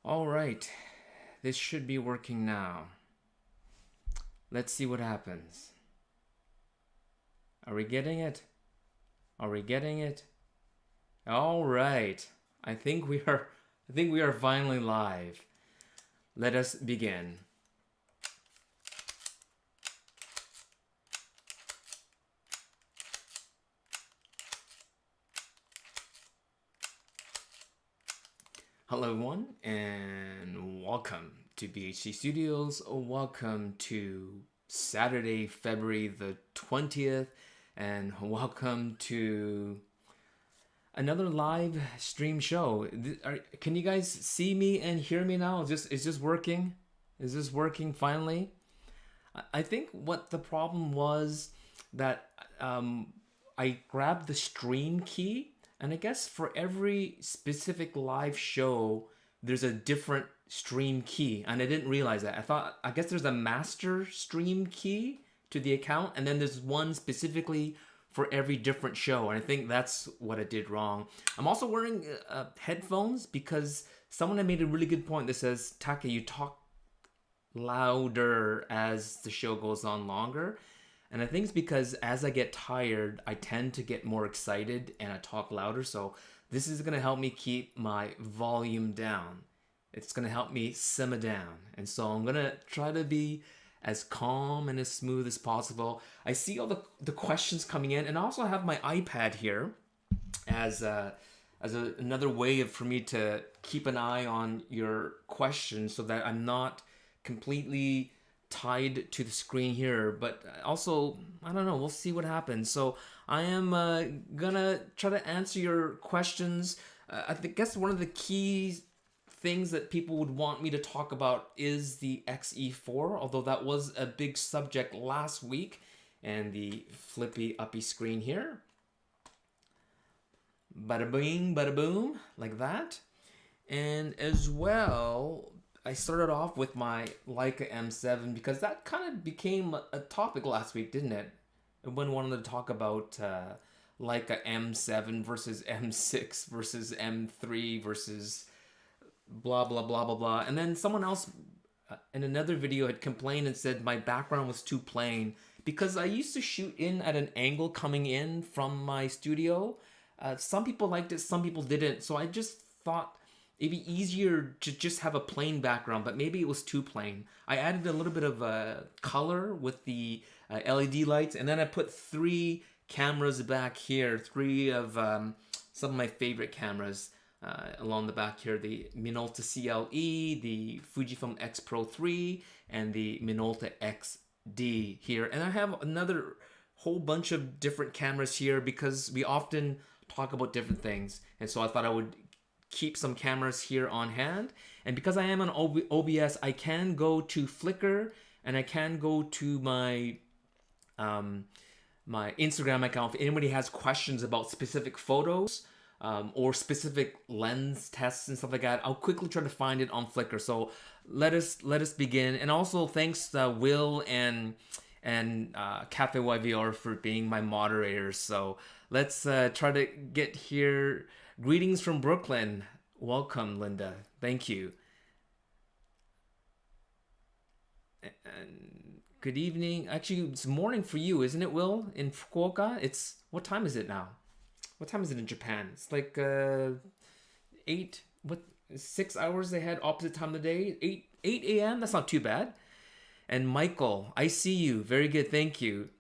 All right, this should be working now. Let's see what happens. Are we getting it? Are we getting it? All right. I think we are finally live. Let us begin. Hello everyone and welcome to BHT Studios. Welcome to Saturday, February the 20th, and welcome to another live stream show. Can you guys see me and hear me now? Is this working? Is this working finally? I think what the problem was that I grabbed the stream key, and I guess for every specific live show, there's a different stream key, and I didn't realize that. I guess there's a master stream key to the account, and then there's one specifically for every different show, and I think that's what I did wrong. I'm also wearing headphones because someone had made a really good point that says, Taka, you talk louder as the show goes on longer. And I think it's because as I get tired, I tend to get more excited and I talk louder. So this is going to help me keep my volume down. It's going to help me simmer down. And so I'm going to try to be as calm and as smooth as possible. I see all the questions coming in, and I also have my iPad here as another way for me to keep an eye on your questions so that I'm not completely tied to the screen here. But also, I don't know, we'll see what happens. So I am gonna try to answer your questions. I guess one of the key things that people would want me to talk about is the X-E4, although that was a big subject last week, and the flippy uppy screen here. Bada bing, bada boom, like that. And as well, I started off with my Leica M7 because that kind of became a topic last week, didn't it? Everyone wanted to talk about Leica M7 versus M6 versus M3 versus blah, blah, blah, blah, blah. And then someone else in another video had complained and said my background was too plain because I used to shoot in at an angle coming in from my studio. Some people liked it, some people didn't. So I just thought it'd be easier to just have a plain background, but maybe it was too plain. I added a little bit of color with the LED lights, and then I put 3 cameras back here, 3 of some of my favorite cameras along the back here, the Minolta CLE, the Fujifilm X Pro 3, and the Minolta XD here. And I have another whole bunch of different cameras here because we often talk about different things, and so I thought I would keep some cameras here on hand. And because I am on OBS, I can go to Flickr and I can go to my my Instagram account. If anybody has questions about specific photos or specific lens tests and stuff like that, I'll quickly try to find it on Flickr. So let us begin. And also thanks Will and Cafe YVR for being my moderators. So let's try to get here. Greetings from Brooklyn. Welcome, Linda. Thank you. And good evening. Actually, it's morning for you, isn't it, Will? In Fukuoka? What time is it now? What time is it in Japan? It's like 6 hours ahead, opposite time of the day. 8 a.m. That's not too bad. And Michael, I see you. Very good. Thank you.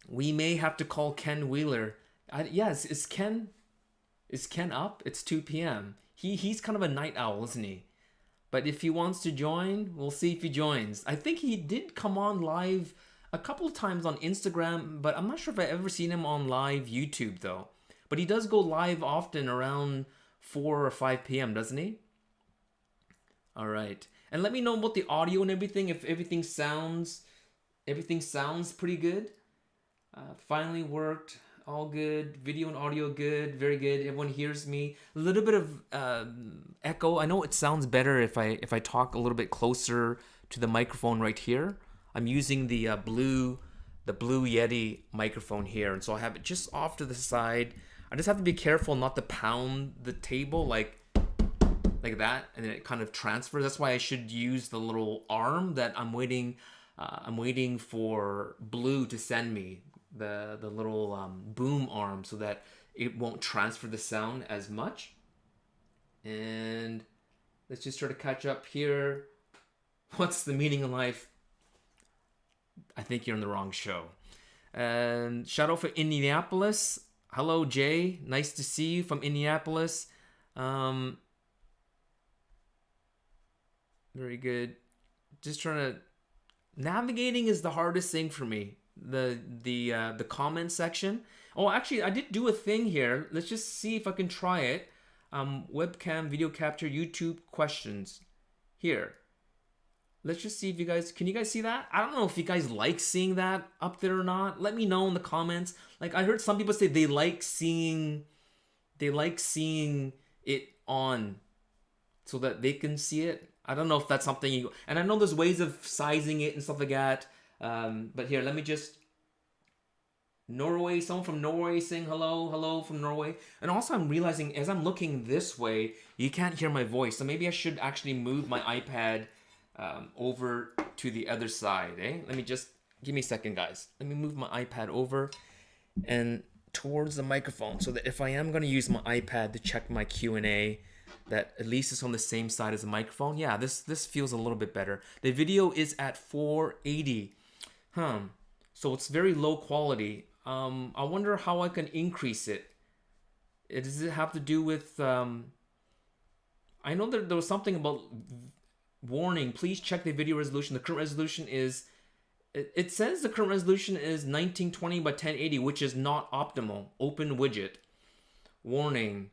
We may have to call Ken Wheeler. Yes, is Ken up? It's 2 p.m. He's kind of a night owl, isn't he? But if he wants to join, we'll see if he joins. I think he did come on live a couple of times on Instagram, but I'm not sure if I've ever seen him on live YouTube though. But he does go live often around 4 or 5 p.m., doesn't he? All right. And let me know about the audio and everything, if everything sounds pretty good. Finally worked. All good. Video and audio good. Very good. Everyone hears me. A little bit of echo. I know it sounds better if I talk a little bit closer to the microphone right here. I'm using the blue Yeti microphone here, and so I have it just off to the side. I just have to be careful not to pound the table like like that, and then it kind of transfers. That's why I should use the little arm that I'm waiting. I'm waiting for Blue to send me the little boom arm so that it won't transfer the sound as much. And let's just try to catch up here. What's the meaning of life? I think you're in the wrong show. And shout out for Indianapolis. Hello, Jay. Nice to see you from Indianapolis. Very good. Just trying to... Navigating is the hardest thing for me. The comment section. Oh, actually, I did do a thing here. Let's just see if I can try it. Webcam, video capture, YouTube questions. Here. Let's just see if you guys... Can you guys see that? I don't know if you guys like seeing that up there or not. Let me know in the comments. Like, I heard some people say they like seeing it on so that they can see it. I don't know if that's something you... And I know there's ways of sizing it and stuff like that. But here, let me just... Norway, someone from Norway saying hello from Norway. And also I'm realizing as I'm looking this way, you can't hear my voice. So maybe I should actually move my iPad over to the other side, eh? Let me just... Give me a second, guys. Let me move my iPad over and towards the microphone so that if I am going to use my iPad to check my Q&A, that at least it's on the same side as the microphone. Yeah, this feels a little bit better. The video is at 480. So it's very low quality. I wonder how I can increase it. Does it have to do with... I know that there was something about... Warning, please check the video resolution. The current resolution is... It says the current resolution is 1920 by 1080, which is not optimal. Open widget. Warning,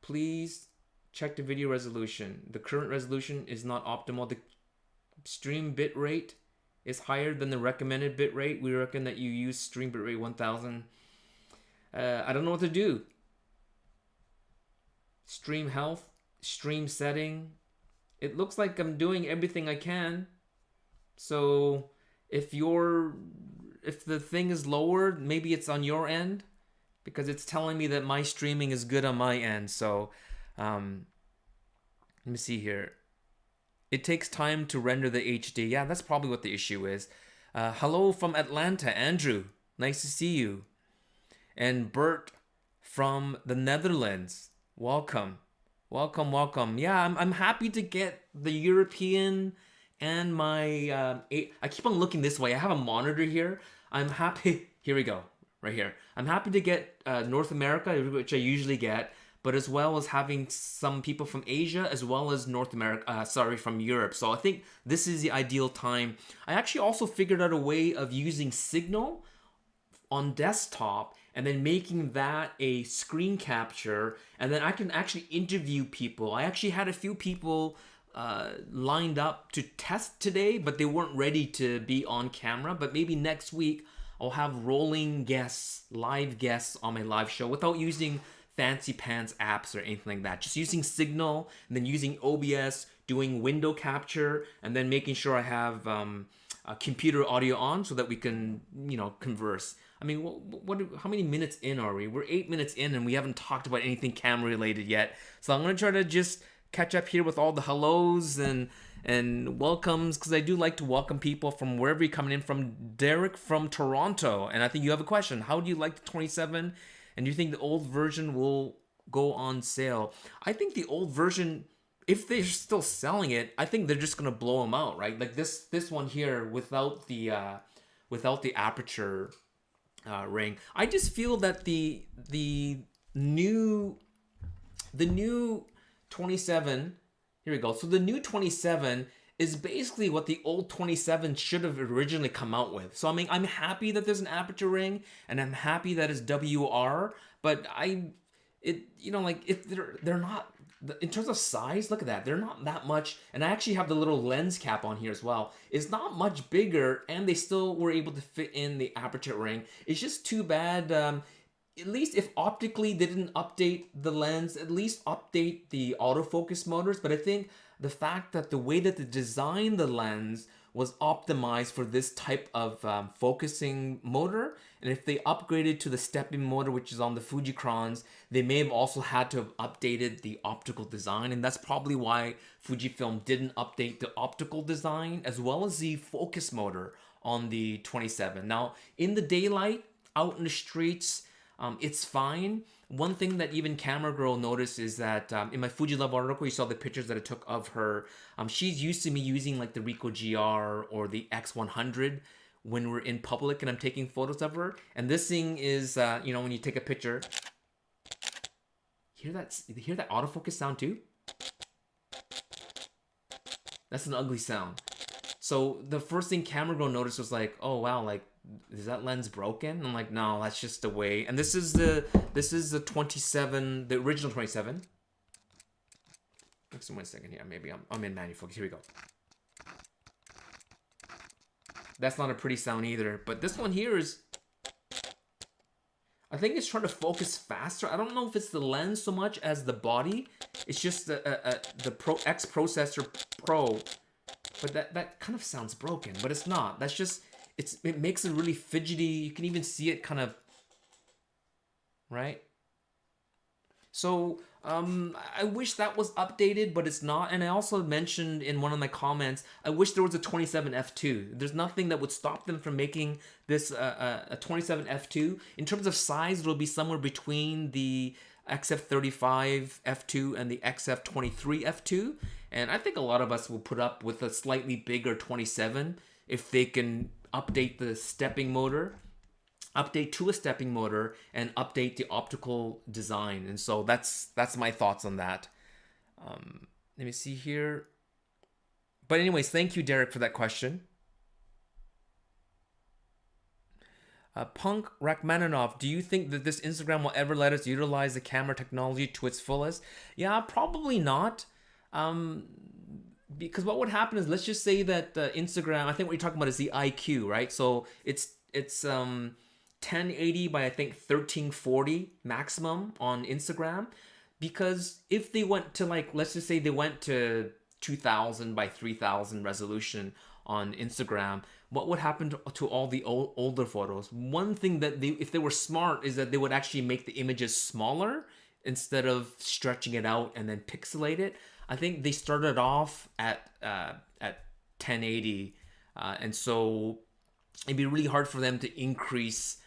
please check the video resolution. The current resolution is not optimal. The stream bitrate is higher than the recommended bitrate. We reckon that you use stream bitrate 1000. I don't know what to do. Stream health, stream setting. It looks like I'm doing everything I can. So if the thing is lowered, maybe it's on your end, because it's telling me that my streaming is good on my end. So let me see here. It takes time to render the HD. Yeah, that's probably what the issue is. Hello from Atlanta, Andrew. Nice to see you. And Bert from the Netherlands. Welcome. Welcome. Yeah, I'm happy to get the European and my... I keep on looking this way. I have a monitor here. I'm happy... Here we go. Right here. I'm happy to get North America, which I usually get, but as well as having some people from Asia, as well as North America, from Europe. So I think this is the ideal time. I actually also figured out a way of using Signal on desktop and then making that a screen capture, and then I can actually interview people. I actually had a few people lined up to test today, but they weren't ready to be on camera. But maybe next week I'll have rolling guests, live guests on my live show without using fancy pants apps or anything like that. Just using Signal and then using OBS, doing window capture, and then making sure I have computer audio on so that we can, converse. I mean, how many minutes in are we? We're 8 minutes in and we haven't talked about anything camera related yet. So I'm going to try to just catch up here with all the hellos and welcomes, because I do like to welcome people from wherever you're coming in from. Derek from Toronto, and I think you have a question. How do you like the 27? And do you think the old version will go on sale? I think the old version, if they're still selling it, I think they're just gonna blow them out, right? Like this one here without the aperture ring. I just feel that the new 27. Here we go. So the new 27 is basically what the old 27 should have originally come out with. So I mean, I'm happy that there's an aperture ring, and I'm happy that it's WR, but they're not, in terms of size, look at that. They're not that much, and I actually have the little lens cap on here as well. It's not much bigger, and they still were able to fit in the aperture ring. It's just too bad. At least if optically they didn't update the lens, at least update the autofocus motors. But I think the fact that the way that they designed the lens was optimized for this type of focusing motor. And if they upgraded to the stepping motor, which is on the Fujicrons, they may have also had to have updated the optical design. And that's probably why Fujifilm didn't update the optical design as well as the focus motor on the 27. Now, in the daylight, out in the streets, it's fine. One thing that even Camera Girl noticed is that in my Fuji Love article, you saw the pictures that I took of her. She's used to me using like the Ricoh GR or the X100 when we're in public and I'm taking photos of her. And this thing is, you know, when you take a picture, hear that autofocus sound too? That's an ugly sound. So the first thing Camera Girl noticed was like, oh wow, like, is that lens broken? I'm like, no, that's just the way. And this is the 27, the original 27. Next one second here. Maybe I'm in manual focus. Here we go. That's not a pretty sound either. But this one here is, I think it's trying to focus faster. I don't know if it's the lens so much as the body. It's just the X Processor Pro. But that kind of sounds broken. But it's not. That's just, it makes it really fidgety. You can even see it kind of, right? So I wish that was updated, but it's not. And I also mentioned in one of my comments, I wish there was a 27 f2. There's nothing that would stop them from making this a 27 f2. In terms of size, it'll be somewhere between the XF35 f2 and the XF23 f2. And I think a lot of us will put up with a slightly bigger 27 if they can update the stepping motor, update to a stepping motor, and update the optical design. And so that's my thoughts on that. Let me see here. But anyways, thank you, Derek, for that question. Punk Rachmaninoff, do you think that this Instagram will ever let us utilize the camera technology to its fullest? Yeah, probably not. Because what would happen is, let's just say that Instagram, I think what you're talking about is the IQ, right? So it's 1080 by I think 1340 maximum on Instagram. Because if they went to, like, let's just say they went to 2000 by 3000 resolution on Instagram, what would happen to all the older photos? One thing that if they were smart, is that they would actually make the images smaller instead of stretching it out and then pixelate it. I think they started off at 1080, and so it'd be really hard for them to increase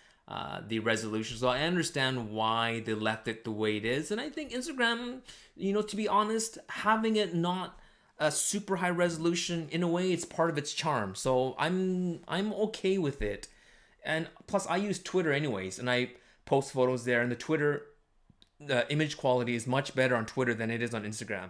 the resolution. So I understand why they left it the way it is. And I think Instagram, you know, to be honest, having it not a super high resolution, in a way, it's part of its charm. So I'm okay with it. And plus, I use Twitter anyways, and I post photos there. And the image quality is much better on Twitter than it is on Instagram.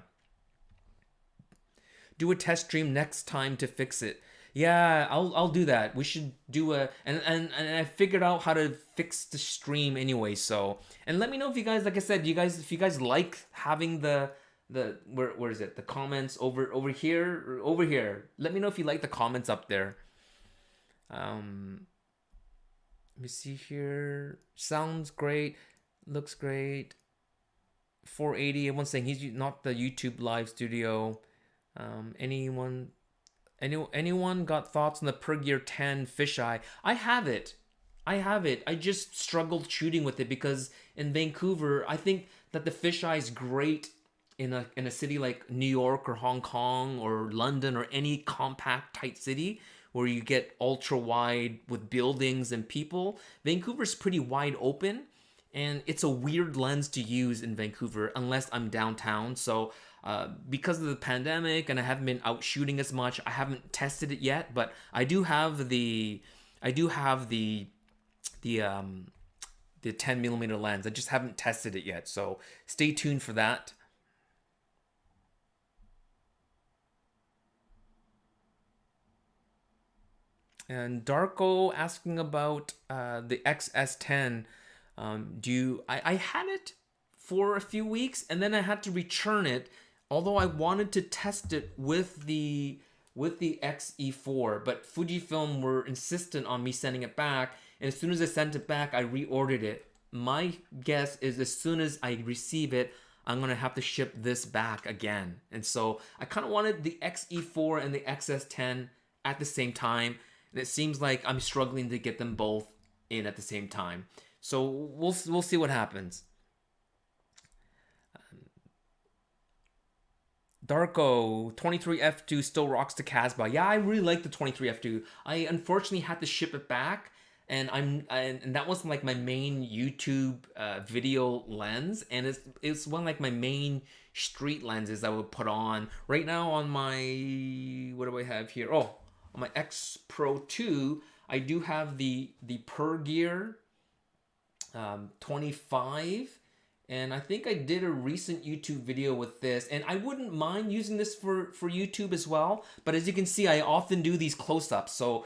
Do a test stream next time to fix it. Yeah, I'll do that. We should do and I figured out how to fix the stream anyway. So, and let me know if you guys, like I said, if you guys like having the where is it? The comments over here or over here. Let me know if you like the comments up there. Let me see here. Sounds great. Looks great. 480. Everyone's saying he's not the YouTube live studio. Anyone got thoughts on the Per Gear 10 fisheye? I have it. I just struggled shooting with it because in Vancouver, I think that the fisheye is great in a city like New York or Hong Kong or London or any compact tight city where you get ultra wide with buildings and people. Vancouver's pretty wide open, and it's a weird lens to use in Vancouver unless I'm downtown. So because of the pandemic and I haven't been out shooting as much, I haven't tested it yet, but I do have the 10mm lens. I just haven't tested it yet, so stay tuned for that. And Darko asking about the XS10. I had it for a few weeks and then I had to return it, although I wanted to test it with the X-E4, but Fujifilm were insistent on me sending it back, and as soon as I sent it back, I reordered it. My guess is as soon as I receive it, I'm gonna have to ship this back again. And so I kind of wanted the X-E4 and the XS10 at the same time, and it seems like I'm struggling to get them both in at the same time. So we'll see what happens. Darko 23F2 still rocks the Casbah. Yeah, I really like the 23F2. I unfortunately had to ship it back, and that was like my main YouTube video lens, and it's one like my main street lenses I would put on. Right now on my, what do I have here? Oh, on my X Pro 2, I do have the Per Gear 25. And I think I did a recent YouTube video with this, and I wouldn't mind using this for YouTube as well. But as you can see, I often do these close-ups. So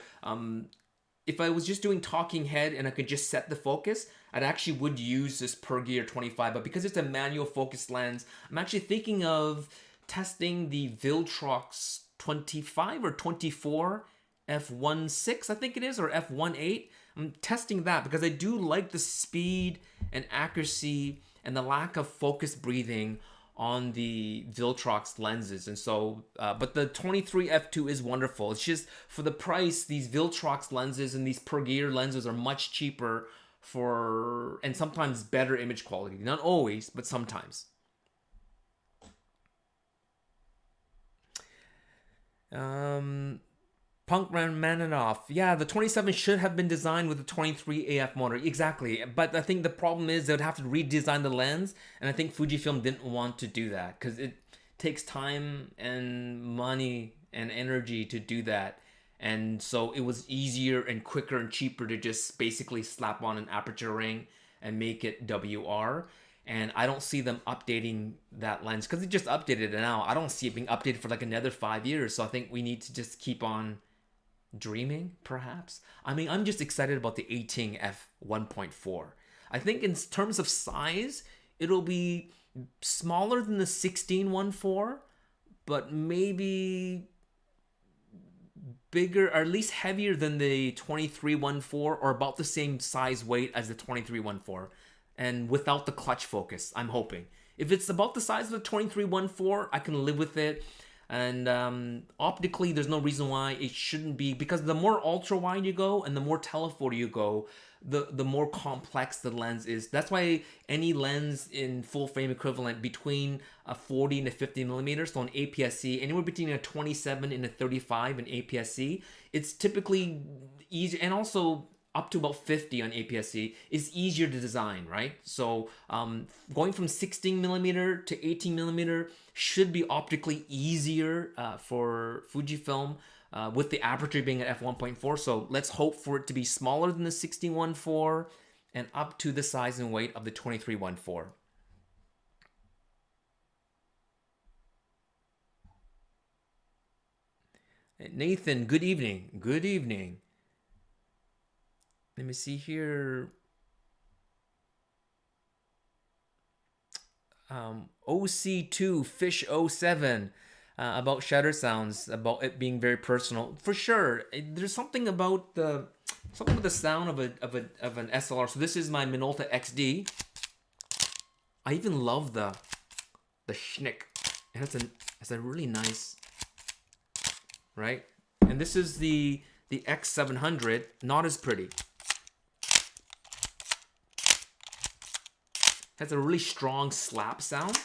if I was just doing talking head and I could just set the focus, I actually would use this Per Gear 25. But because it's a manual focus lens, I'm actually thinking of testing the Viltrox 25 or 24 f1.6, I think it is, or f1.8. I'm testing that because I do like the speed and accuracy and the lack of focus breathing on the Viltrox lenses. And so, but the 23f2 is wonderful. It's just for the price, these Viltrox lenses and these Per Gear lenses are much cheaper and sometimes better image quality. Not always, but sometimes. Punk Mananoff. Yeah, the 27 should have been designed with the 23 AF motor. Exactly. But I think the problem is they would have to redesign the lens. And I think Fujifilm didn't want to do that because it takes time and money and energy to do that. And so it was easier and quicker and cheaper to just basically slap on an aperture ring and make it WR. And I don't see them updating that lens because they just updated it now. I don't see it being updated for like another 5 years. So I think we need to just keep on dreaming, perhaps. I mean, I'm just excited about the 18 f1.4. I think in terms of size, it'll be smaller than the 16-1.4, but maybe bigger, or at least heavier than the 23-1.4, or about the same size weight as the 23-1.4, and without the clutch focus, I'm hoping. If it's about the size of the 23-1.4, I can live with it. And optically, there's no reason why it shouldn't be, because the more ultra wide you go and the more telephoto you go, the more complex the lens is. That's why any lens in full frame equivalent between a 40 and a 50 millimeters, so an APS-C, anywhere between a 27 and a 35 in APS-C, it's typically easy, and also up to about 50 on APS-C is easier to design, right? So going from 16 millimeter to 18 millimeter should be optically easier for Fujifilm with the aperture being at f1.4. So let's hope for it to be smaller than the 16-1.4 and up to the size and weight of the 23-1.4. Nathan, good evening. Good evening. Let me see here. OC2 Fish 07 about shutter sounds, about it being very personal. For sure, there's something about the sound of an SLR. So this is my Minolta XD. I even love the schnick. It's a really nice, right? And this is the X700, not as pretty. Has a really strong slap sound,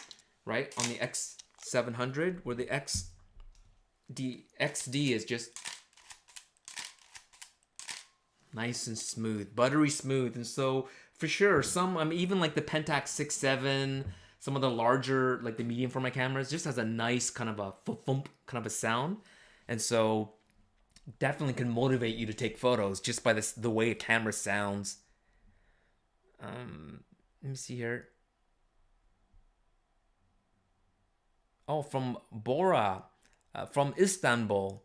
right, on the X700, where the XD is just nice and smooth, buttery smooth. And so for sure, even like the Pentax 6.7, some of the larger, like the medium format cameras, just has a nice kind of a thump kind of a sound. And so definitely can motivate you to take photos just by the way a camera sounds. Let me see here. Oh, from Bora, from Istanbul.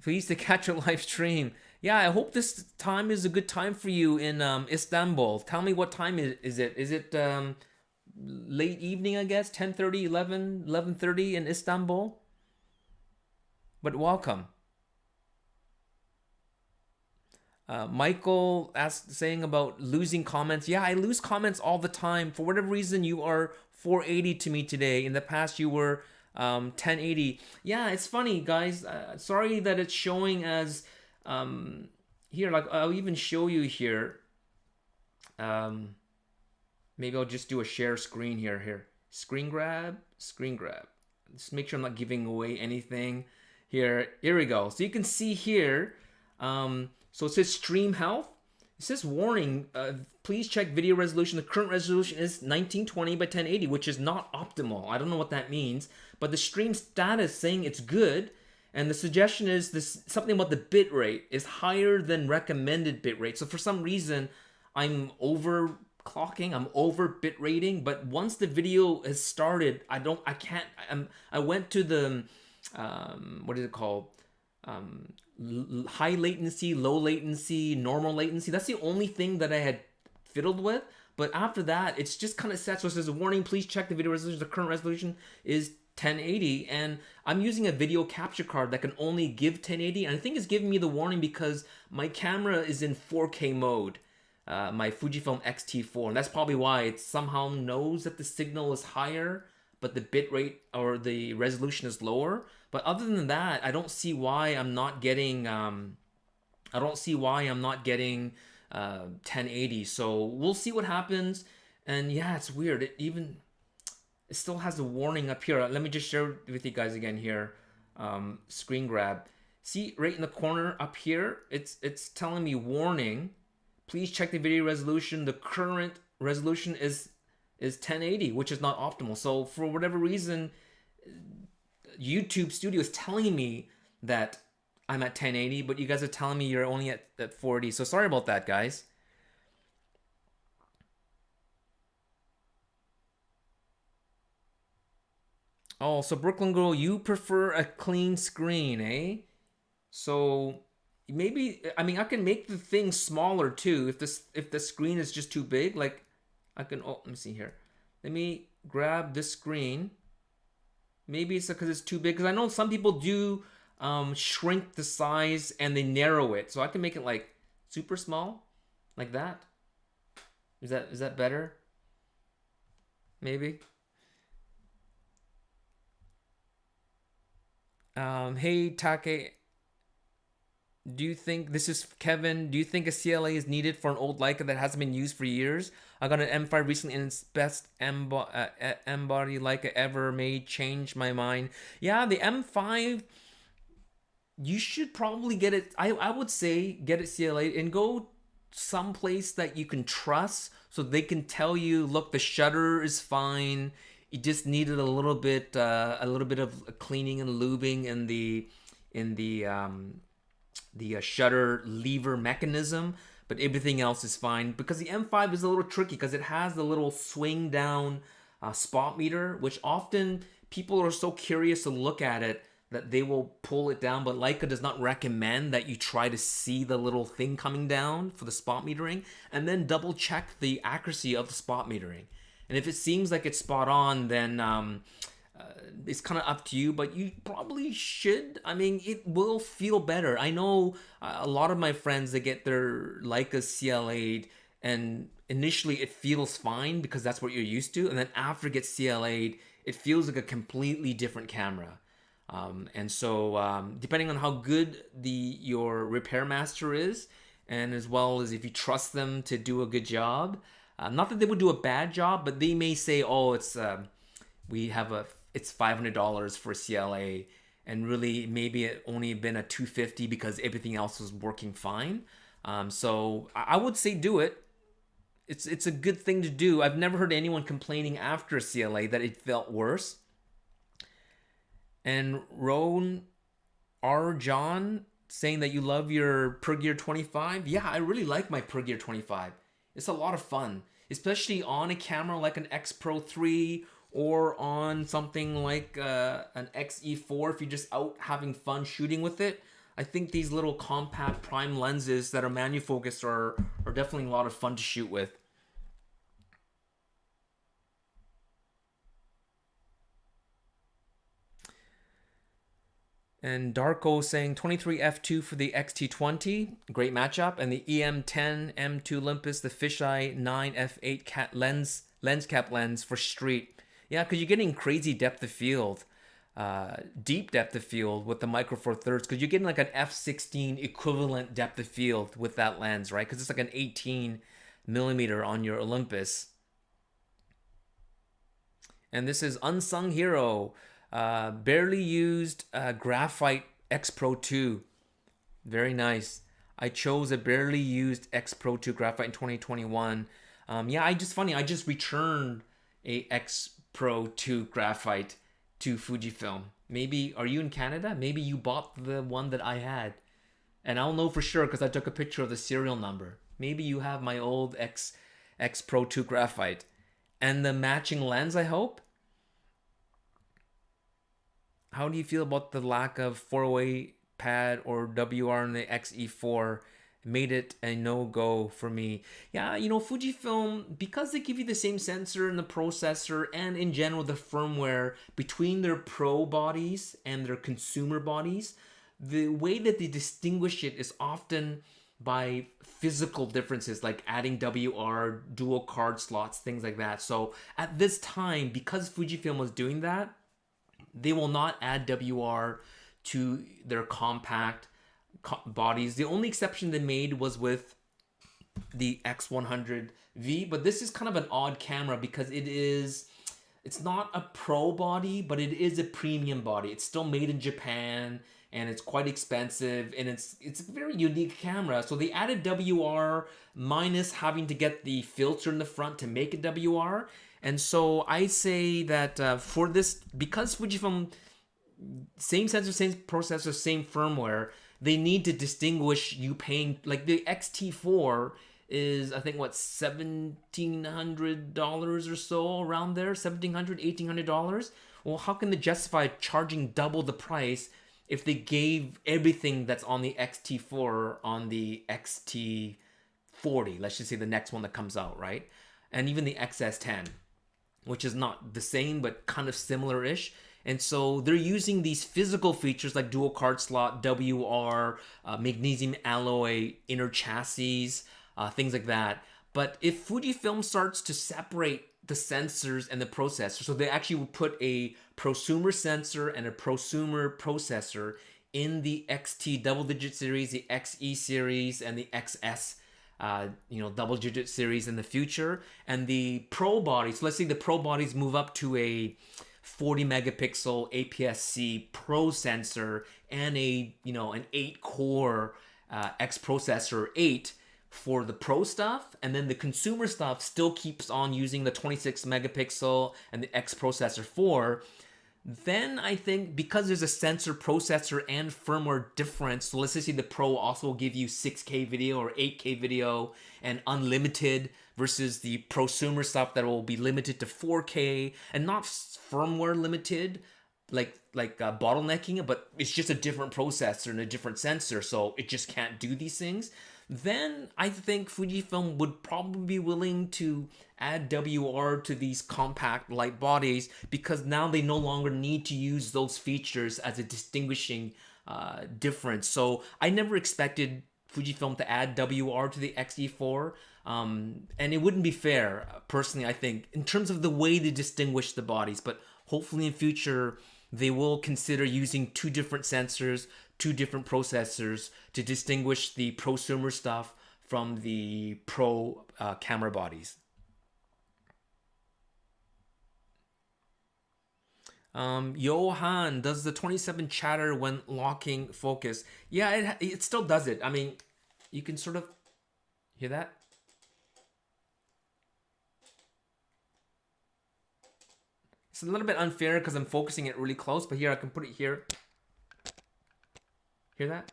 Please to catch a live stream. Yeah, I hope this time is a good time for you in Istanbul. Tell me what time is it? Is it late evening, I guess? 10:30, 11:30 in Istanbul? But welcome. Michael saying about losing comments. Yeah, I lose comments all the time. For whatever reason, you are 480 to me today. In the past, you were 1080. Yeah, it's funny, guys. Sorry that it's showing as here. Like I'll even show you here. Maybe I'll just do a share screen here. Here, screen grab, screen grab. Just make sure I'm not giving away anything. Here we go. So you can see here. So it says stream health. It says warning. Please check video resolution. The current resolution is 1920 by 1080, which is not optimal. I don't know what that means, but the stream status saying it's good. And the suggestion is this something about the bit rate is higher than recommended bit rate. So for some reason, I'm overclocking, I'm over bit rating. But once the video has started, I went to the what is it called? High latency, low latency, normal latency. That's the only thing that I had fiddled with. But after that, it's just kind of set. So it says a warning, please check the video resolution. The current resolution is 1080, and I'm using a video capture card that can only give 1080, and I think it's giving me the warning because my camera is in 4K mode, my Fujifilm X-T4, and that's probably why it somehow knows that the signal is higher but the bit rate or the resolution is lower. But other than that, I don't see why I'm not getting 1080. So we'll see what happens. And yeah, it's weird. It still has a warning up here. Let me just share with you guys again here. Screen grab. See right in the corner up here, it's telling me warning. Please check the video resolution. The current resolution is 1080, which is not optimal. So for whatever reason, YouTube Studio is telling me that I'm at 1080, but you guys are telling me you're only at 480. So sorry about that, guys. Oh, so Brooklyn Girl, you prefer a clean screen, eh? So maybe, I mean, I can make the thing smaller too. If the screen is just too big, like I can, oh, let me see here. Let me grab this screen. Maybe it's because it's too big. Because I know some people do shrink the size and they narrow it. So I can make it like super small, like that. Is that better? Maybe. Hey Take, do you think, this is Kevin, do you think a CLA is needed for an old Leica that hasn't been used for years? I got an M5 recently and it's best M-body Leica ever made. Changed my mind. Yeah, the M5, you should probably get it. I would say get it CLA and go someplace that you can trust so they can tell you, look, the shutter is fine. You just needed a little bit of cleaning and lubing in the shutter lever mechanism, but everything else is fine. Because the M5 is a little tricky because it has the little swing down spot meter, which often people are so curious to look at it that they will pull it down, but Leica does not recommend that you try to see the little thing coming down for the spot metering, and then double check the accuracy of the spot metering. And if it seems like it's spot on, then it's kind of up to you, but you probably should. I mean, it will feel better. I know a lot of my friends, they get their Leica CLA'd, and initially it feels fine because that's what you're used to, and then after it gets CLA'd, it feels like a completely different camera. And so depending on how good your repair master is, and as well as if you trust them to do a good job, not that they would do a bad job, but they may say, oh, it's $500 for CLA, and really maybe it only been a $250 because everything else was working fine. So I would say do it. It's a good thing to do. I've never heard anyone complaining after a CLA that it felt worse. And Roan R. John saying that you love your Per Gear 25. Yeah, I really like my Per Gear 25. It's a lot of fun, especially on a camera like an X Pro 3 or on something like an X-E4 if you're just out having fun shooting with it. I think these little compact prime lenses that are manual-focused are definitely a lot of fun to shoot with. And Darko saying 23 f2 for the XT20, great matchup, and the EM10 M2 Olympus, the fisheye 9 f8 lens cap lens for street. Yeah, because you're getting crazy depth of field. deep depth of field with the micro four thirds, because you're getting like an f16 equivalent depth of field with that lens, right? Because it's like an 18mm on your Olympus. And this is Unsung Hero, barely used graphite X Pro 2. Very nice. I chose a barely used X Pro 2 graphite in 2021. Yeah, I just returned a X Pro 2 graphite to Fujifilm. Maybe, are you in Canada? Maybe you bought the one that I had. And I'll know for sure because I took a picture of the serial number. Maybe you have my old X Pro 2 graphite. And the matching lens, I hope? How do you feel about the lack of 408 pad or WR in the X-E4? Made it a no-go for me. Yeah, you know, Fujifilm, because they give you the same sensor and the processor and in general the firmware between their pro bodies and their consumer bodies, the way that they distinguish it is often by physical differences like adding WR, dual card slots, things like that. So at this time, because Fujifilm was doing that, they will not add WR to their compact bodies. The only exception they made was with the X100V, but this is kind of an odd camera because it's not a pro body, but it is a premium body. It's still made in Japan and it's quite expensive and it's a very unique camera. So they added WR minus having to get the filter in the front to make a WR. And so I say that for this, because Fujifilm, same sensor, same processor, same firmware, they need to distinguish you paying, like the X-T4 is, I think, what, $1,700 or so, around there, $1,700, $1,800. Well, how can they justify charging double the price if they gave everything that's on the X-T4 on the X-T40, let's just say the next one that comes out, right? And even the XS10, which is not the same, but kind of similar-ish. And so they're using these physical features like dual card slot, WR, magnesium alloy, inner chassis, things like that. But if Fujifilm starts to separate the sensors and the processor, so they actually will put a prosumer sensor and a prosumer processor in the XT double-digit series, the XE series, and the XS double-digit series in the future. And the pro bodies, let's say the pro bodies move up to a 40 megapixel APS-C pro sensor and an 8-core X processor 8 for the pro stuff, and then the consumer stuff still keeps on using the 26 megapixel and the X processor 4. Then I think because there's a sensor, processor, and firmware difference, so let's just say the Pro also will give you 6K video or 8K video and unlimited versus the prosumer stuff that will be limited to 4K and not firmware limited, like bottlenecking it, but it's just a different processor and a different sensor, so it just can't do these things. Then I think Fujifilm would probably be willing to add WR to these compact light bodies because now they no longer need to use those features as a distinguishing difference. So I never expected Fujifilm to add WR to the X-E4, and it wouldn't be fair, personally, I think, in terms of the way they distinguish the bodies. But hopefully in future they will consider using two different sensors, two different processors to distinguish the prosumer stuff from the pro camera bodies. Johan, does the 27 chatter when locking focus? Yeah, it still does it. I mean, you can sort of hear that. It's a little bit unfair because I'm focusing it really close, but here I can put it here. Hear that?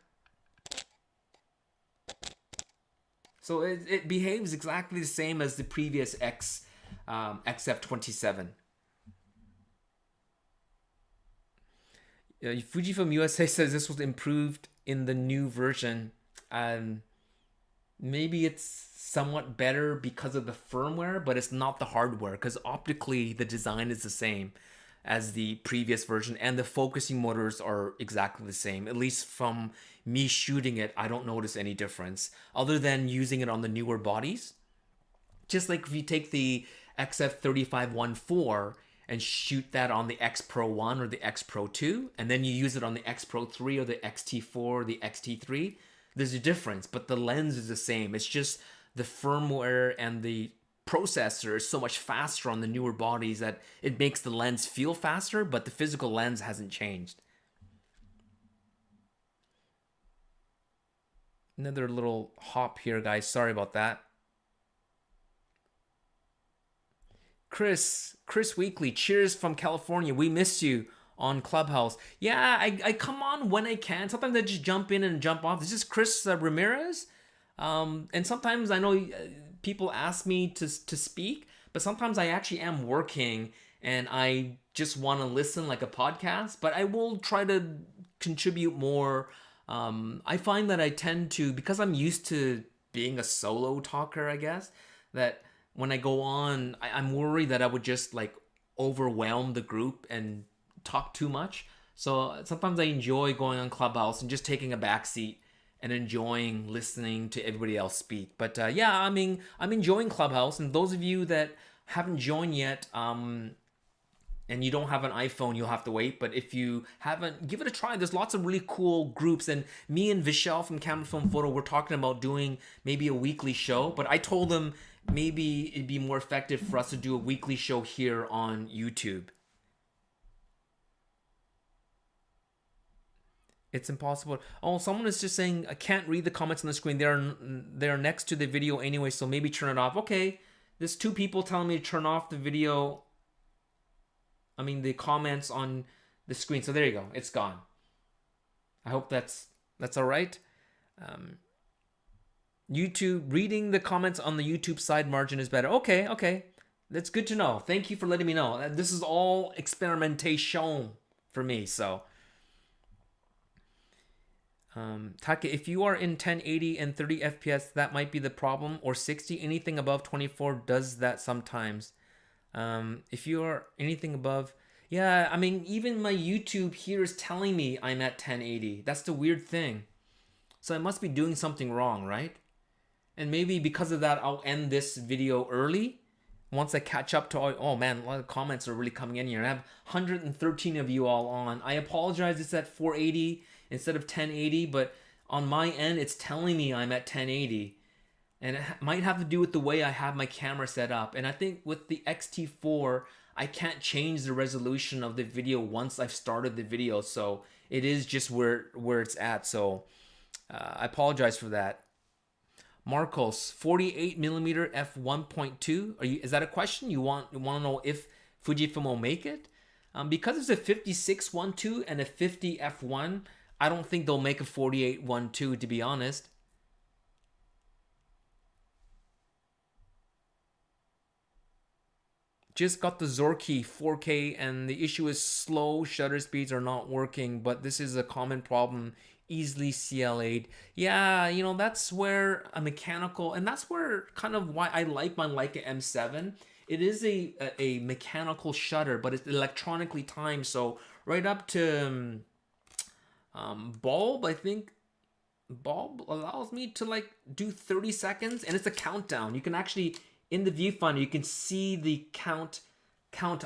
So it behaves exactly the same as the previous XF27. Fujifilm USA says this was improved in the new version. Maybe it's somewhat better because of the firmware, but it's not the hardware, because optically the design is the same as the previous version and the focusing motors are exactly the same. At least from me shooting it, I don't notice any difference other than using it on the newer bodies. Just like if you take the XF3514 and shoot that on the X Pro 1 or the X Pro 2, and then you use it on the X Pro 3 or the XT4 or the XT3, there's a difference, but the lens is the same. It's just the firmware and the processor is so much faster on the newer bodies that it makes the lens feel faster, but the physical lens hasn't changed. Another little hop here, guys. Sorry about that. Chris Weekly, cheers from California. We miss you on Clubhouse. Yeah, I come on when I can. Sometimes I just jump in and jump off. This is Chris Ramirez. And sometimes I know people ask me to speak, but sometimes I actually am working and I just want to listen like a podcast, but I will try to contribute more. I find that I tend to, because I'm used to being a solo talker, I guess, that when I go on, I'm worried that I would just like overwhelm the group and talk too much. So sometimes I enjoy going on Clubhouse and just taking a back seat and enjoying listening to everybody else speak. But yeah, I mean, I'm enjoying Clubhouse. And those of you that haven't joined yet, and you don't have an iPhone, you'll have to wait. But if you haven't, give it a try. There's lots of really cool groups. And me and Vishal from Camera Film Photo, we're talking about doing maybe a weekly show. But I told them maybe it'd be more effective for us to do a weekly show here on YouTube. It's impossible. Oh, someone is just saying, I can't read the comments on the screen. They're next to the video anyway, so maybe turn it off. Okay, there's 2 people telling me to turn off the video. I mean, the comments on the screen. So there you go. It's gone. I hope that's all right. YouTube, reading the comments on the YouTube side margin is better. Okay. That's good to know. Thank you for letting me know. This is all experimentation for me, so... Taka, if you are in 1080 and 30 FPS, that might be the problem, or 60. Anything above 24 does that sometimes. If you are anything above, yeah, I mean, even my YouTube here is telling me I'm at 1080. That's the weird thing. So I must be doing something wrong, right? And maybe because of that, I'll end this video early. Once I catch up to all, oh man, a lot of comments are really coming in here. I have 113 of you all on. I apologize, it's at 480 instead of 1080, but on my end, it's telling me I'm at 1080. And it might have to do with the way I have my camera set up. And I think with the X-T4, I can't change the resolution of the video once I've started the video. So it is just where it's at. So I apologize for that. Marcos, 48mm f1.2. Is that a question? You want to know if Fujifilm will make it? Because there's a 56-1.2 and a 50 f1, I don't think they'll make a 48-1.2, to be honest. Just got the Zorky 4K, and the issue is slow shutter speeds are not working, but this is a common problem. Easily CLA'd. Yeah, you know, that's where a mechanical, and that's where kind of why I like my Leica M7. It is a mechanical shutter, but it's electronically timed. So right up to bulb, I think bulb allows me to like do 30 seconds, and it's a countdown. You can actually, in the viewfinder, you can see the count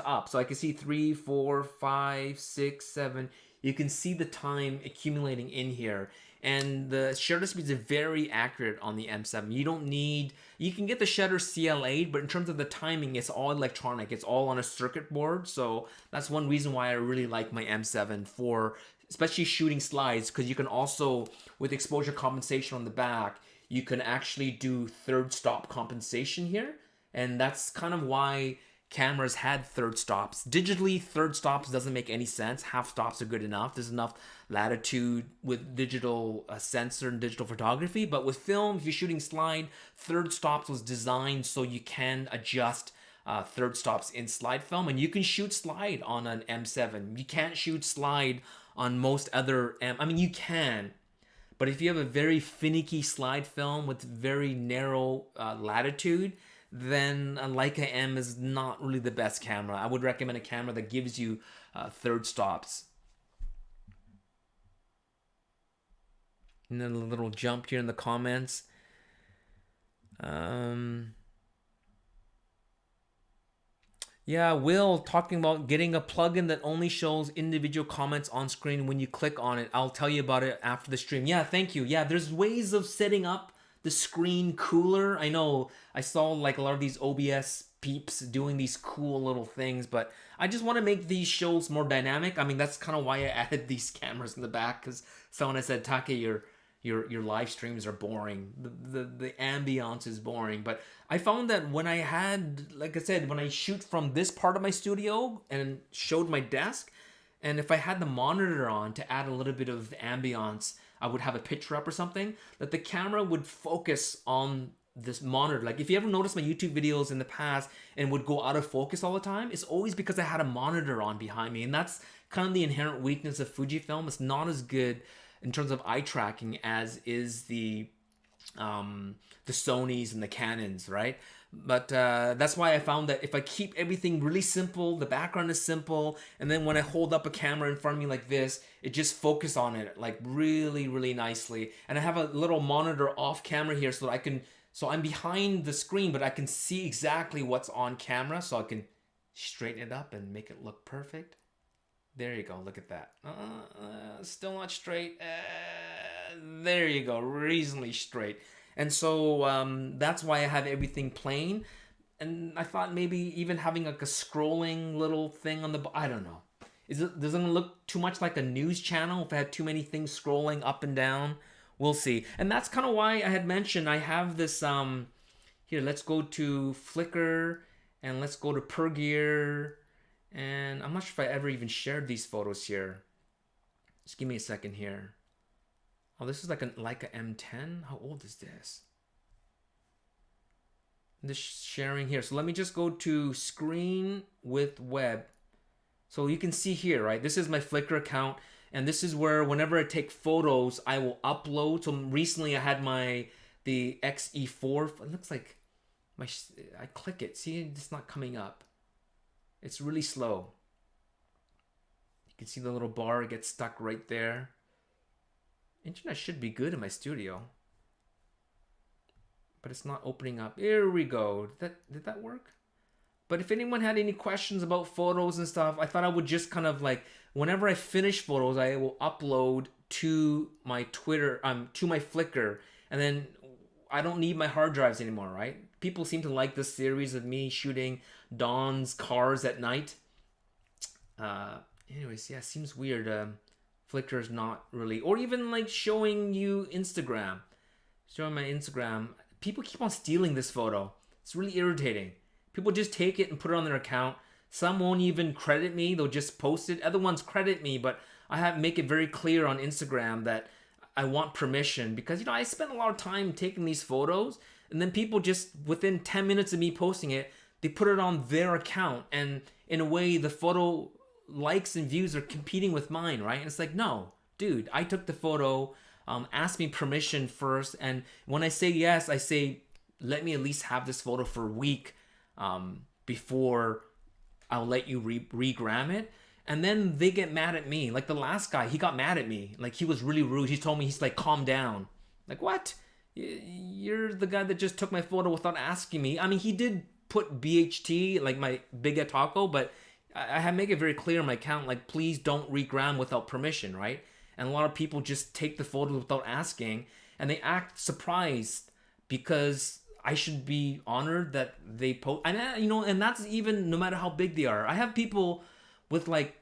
up. So I can see 3, 4, 5, 6, 7. You can see the time accumulating in here. And the shutter speeds are very accurate on the M7. You don't need, you can get the shutter CLA'd, but in terms of the timing, it's all electronic. It's all on a circuit board. So that's one reason why I really like my M7 for especially shooting slides, because you can also, with exposure compensation on the back, you can actually do third stop compensation here. And that's kind of why cameras had third stops. Digitally, third stops doesn't make any sense. Half stops are good enough. There's enough latitude with digital sensor and digital photography. But with film, if you're shooting slide, third stops was designed so you can adjust third stops in slide film. And you can shoot slide on an M7. You can't shoot slide on most other I mean, you can. But if you have a very finicky slide film with very narrow latitude, then a Leica M is not really the best camera. I would recommend a camera that gives you third stops. And then a little jump here in the comments. Yeah, Will talking about getting a plugin that only shows individual comments on screen when you click on it. I'll tell you about it after the stream. Yeah, thank you. Yeah, there's ways of setting up the screen cooler. I know I saw like a lot of these OBS peeps doing these cool little things, but I just want to make these shows more dynamic. I mean, that's kind of why I added these cameras in the back, because someone had said, Take, your live streams are boring. The ambiance is boring. But I found that when I had, like I said, when I shoot from this part of my studio and showed my desk, and if I had the monitor on to add a little bit of ambiance, I would have a picture up or something, that the camera would focus on this monitor. Like if you ever noticed my YouTube videos in the past and would go out of focus all the time, it's always because I had a monitor on behind me. And that's kind of the inherent weakness of Fujifilm. It's not as good in terms of eye tracking as is the Sonys and the Canons, right? But that's why I found that if I keep everything really simple, the background is simple, and then when I hold up a camera in front of me like this, it just focuses on it like really, really nicely. And I have a little monitor off camera here so that I can, so I'm behind the screen, but I can see exactly what's on camera, so I can straighten it up and make it look perfect. There you go, look at that. Still not straight. There you go, reasonably straight. And so that's why I have everything plain. And I thought maybe even having like a scrolling little thing on the, I don't know. Doesn't it look too much like a news channel if I had too many things scrolling up and down? We'll see. And that's kind of why I had mentioned I have this, here, let's go to Flickr and let's go to Per Gear. And I'm not sure if I ever even shared these photos here. Just give me a second here. Oh, this is like a Leica M10. How old is this? This sharing here. So let me just go to screen with web. So you can see here, right? This is my Flickr account. And this is where whenever I take photos, I will upload. So recently I had the X-E4. It looks like I click it. See, it's not coming up. It's really slow. You can see the little bar gets stuck right there. Internet should be good in my studio, but it's not opening up. Here we go. Did that work? But if anyone had any questions about photos and stuff, I thought I would just kind of like, whenever I finish photos, I will upload to my Twitter, to my Flickr, and then I don't need my hard drives anymore, right? People seem to like this series of me shooting Dawn's cars at night. Anyways, yeah, seems weird. Flickr is not really, or even like showing you Instagram. Showing my Instagram. People keep on stealing this photo. It's really irritating. People just take it and put it on their account. Some won't even credit me. They'll just post it. Other ones credit me, but I have make it very clear on Instagram that I want permission because, you know, I spend a lot of time taking these photos, and then people just, within 10 minutes of me posting it, they put it on their account, and in a way the photo likes and views are competing with mine, right? And it's like, no, dude, I took the photo, ask me permission first, and when I say yes, I say, let me at least have this photo for a week before I'll let you regram it. And then they get mad at me. Like the last guy, he got mad at me. Like he was really rude. He told me, he's like, calm down. Like, what? You're the guy that just took my photo without asking me. I mean, he did put BHT, like my bigheadtaco, but I have make it very clear on my account, like, please don't regram without permission, right? And a lot of people just take the photo without asking, and they act surprised because I should be honored that they post. And you know, and that's even no matter how big they are. I have people with like,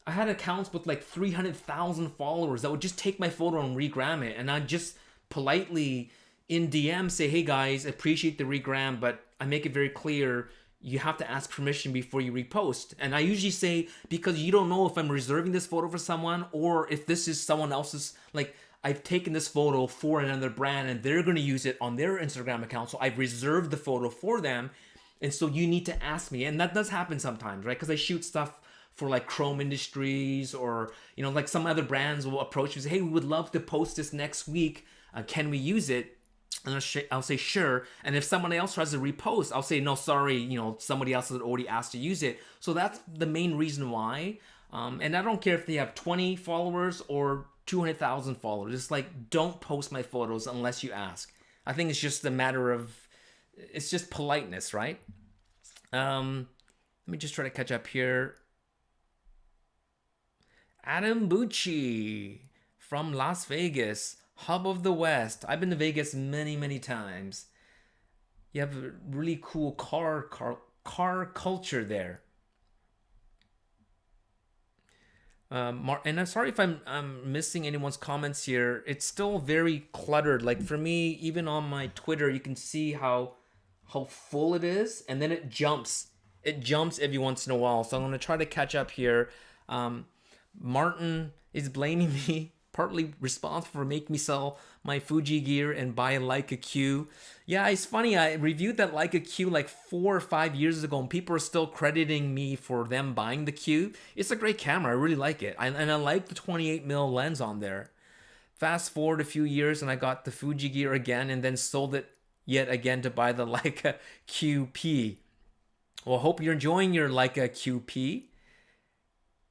I had accounts with like 300,000 followers that would just take my photo and regram it, and I just politely in DM say, hey guys, appreciate the regram, but I make it very clear you have to ask permission before you repost. And I usually say, because you don't know if I'm reserving this photo for someone or if this is someone else's, like I've taken this photo for another brand and they're going to use it on their Instagram account. So I've reserved the photo for them. And so you need to ask me. And that does happen sometimes, right? Because I shoot stuff for like Chrome Industries, or, you know, like some other brands will approach me and say, hey, we would love to post this next week. Can we use it? And I'll say, sure. And if someone else tries to repost, I'll say, no, sorry, you know, somebody else has already asked to use it. So that's the main reason why. And I don't care if they have 20 followers or 200,000 followers. It's like, don't post my photos unless you ask. I think it's just a matter of, it's just politeness, right? Let me just try to catch up here. Adam Bucci from Las Vegas, hub of the West. I've been to Vegas many, many times. You have a really cool car culture there. And I'm sorry if I'm missing anyone's comments here. It's still very cluttered. Like for me, even on my Twitter, you can see how full it is, and then it jumps. It jumps every once in a while. So I'm gonna try to catch up here. Martin is blaming me, partly responsible for making me sell my Fuji gear and buy a Leica Q. Yeah, it's funny. I reviewed that Leica Q like 4 or 5 years ago, and people are still crediting me for them buying the Q. It's a great camera. I really like it. And I like the 28mm lens on there. Fast forward a few years, and I got the Fuji gear again, and then sold it yet again to buy the Leica QP. Well, I hope you're enjoying your Leica QP.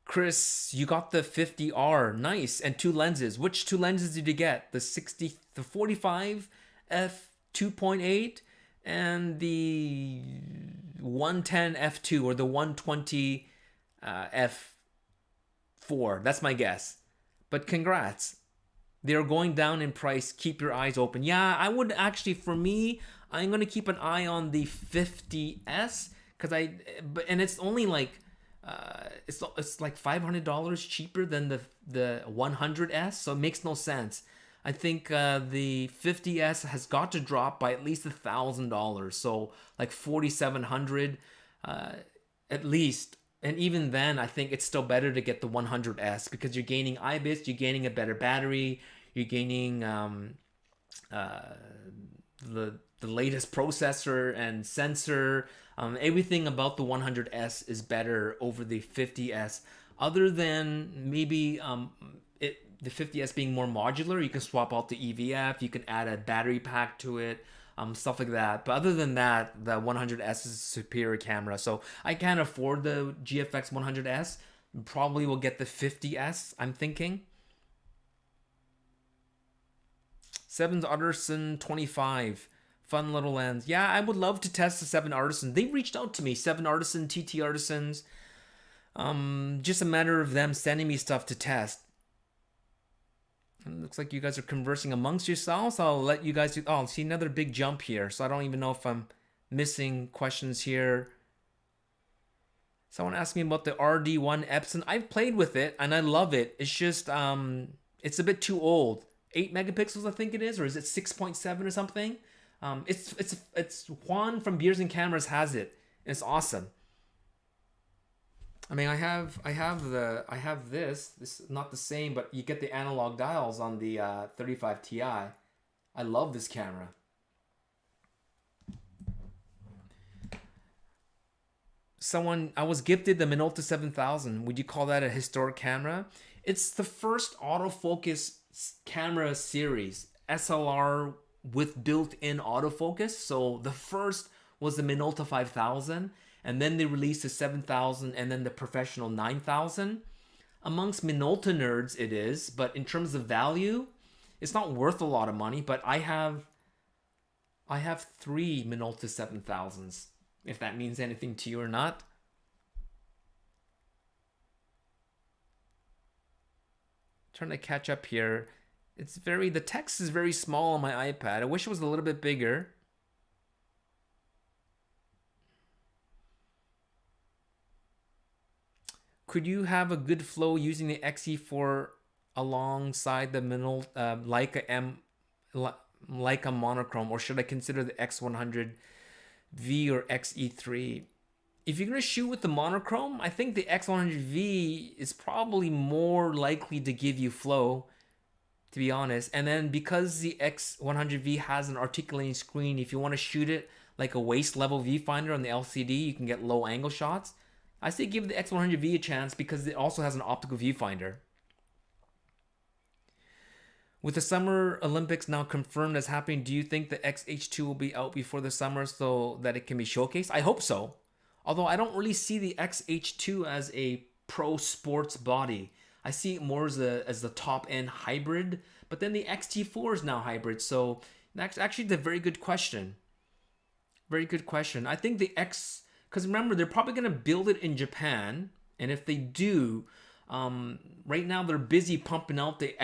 Chris, you got the 50R, nice, and 2 lenses. Which 2 lenses did you get? The 45 f2.8 and the 110 f2 or the 120 f4. That's my guess. But congrats. They're going down in price. Keep your eyes open. Yeah, I would actually, for me, I'm going to keep an eye on the 50S and it's only like it's like $500 cheaper than the 100S, so it makes no sense. I think the 50S has got to drop by at least $1,000, so like $4,700 at least. And even then, I think it's still better to get the 100S because you're gaining IBIS, you're gaining a better battery, you're gaining the latest processor and sensor. Everything about the 100S is better over the 50S, other than maybe the 50S being more modular. You can swap out the EVF, you can add a battery pack to it, stuff like that. But other than that, the 100S is a superior camera. So I can't afford the GFX 100S. Probably will get the 50S, I'm thinking. Sevens Artisan 25. Fun little lens. Yeah, I would love to test the 7 Artisan. They reached out to me, 7 Artisan, TT Artisans. Just a matter of them sending me stuff to test. It looks like you guys are conversing amongst yourselves. I'll let you guys do. Oh, see another big jump here. So I don't even know if I'm missing questions here. Someone asked me about the RD1 Epson. I've played with it and I love it. It's just it's a bit too old. 8 megapixels, I think it is, or is it 6.7 or something? It's Juan from Beers and Cameras has it. It's awesome. I mean, I have this. This is not the same, but you get the analog dials on the 35 Ti. I love this camera. I was gifted the Minolta 7000. Would you call that a historic camera? It's the first autofocus camera series, SLR with built-in autofocus. So the first was the Minolta 5000, and then they released the 7000 and then the professional 9000. Amongst Minolta nerds it is, but in terms of value, it's not worth a lot of money. But I have 3 Minolta 7000s, if that means anything to you or not. Trying to catch up here. The text is very small on my iPad. I wish it was a little bit bigger. Could you have a good flow using the X-E4 alongside the Leica Leica monochrome, or should I consider the X100V or X-E3? If you're going to shoot with the monochrome, I think the X100V is probably more likely to give you flow, to be honest. And then because the X100V has an articulating screen, if you want to shoot it like a waist level viewfinder on the LCD, you can get low angle shots. I say give the X100V a chance because it also has an optical viewfinder. With the Summer Olympics now confirmed as happening, do you think the XH2 will be out before the summer so that it can be showcased? I hope so. Although I don't really see the XH2 as a pro sports body. I see it more as the top end hybrid, but then the X-T4 is now hybrid. So that's actually a very good question. Very good question. I think the because remember, they're probably going to build it in Japan. And if they do, right now they're busy pumping out the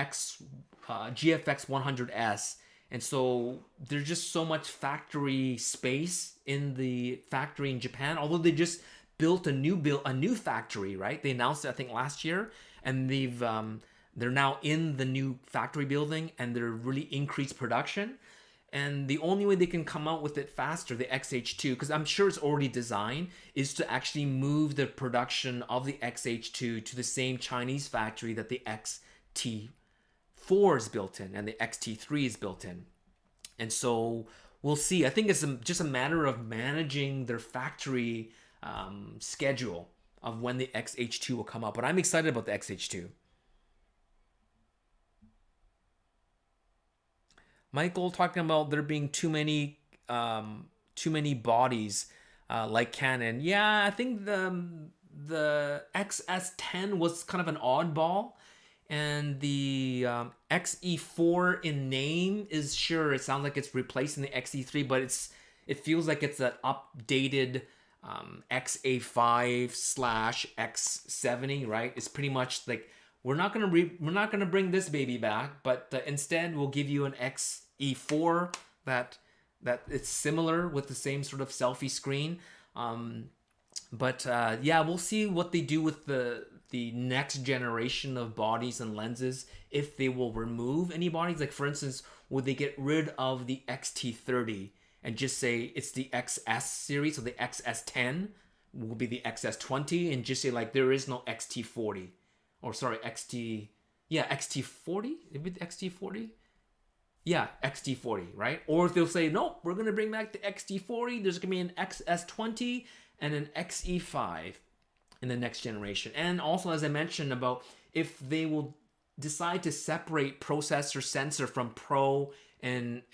GFX 100S. And so there's just so much factory space in the factory in Japan. Although they just built a new factory, right? They announced it, I think, last year, and they're now in the new factory building, and they're really increased production. And the only way they can come out with it faster, the XH2, because I'm sure it's already designed, is to actually move the production of the XH2 to the same Chinese factory that the XT4 is built in and the XT3 is built in. And so we'll see. I think it's just a matter of managing their factory schedule of when the XH2 will come out. But I'm excited about the XH2. Michael talking about there being too many bodies like Canon. Yeah, I think the XS10 was kind of an oddball, and the X-E4 in name is sure. It sounds like it's replacing the X-E3, but it feels like it's an updated XA5/X70, right? It's pretty much like, we're not gonna bring this baby back, but instead we'll give you an X-E4 that it's similar with the same sort of selfie screen. Yeah, we'll see what they do with the next generation of bodies and lenses, if they will remove any bodies. Like, for instance, would they get rid of the XT30 and just say it's the XS series, so the XS10 will be the XS20, and just say like there is no XT40. Or sorry, XT40? Maybe the XT40? Yeah, XT40, right? Or if they'll say, nope, we're going to bring back the XT40, there's going to be an XS20 and an XE5 in the next generation. And also, as I mentioned about if they will decide to separate processor sensor from pro and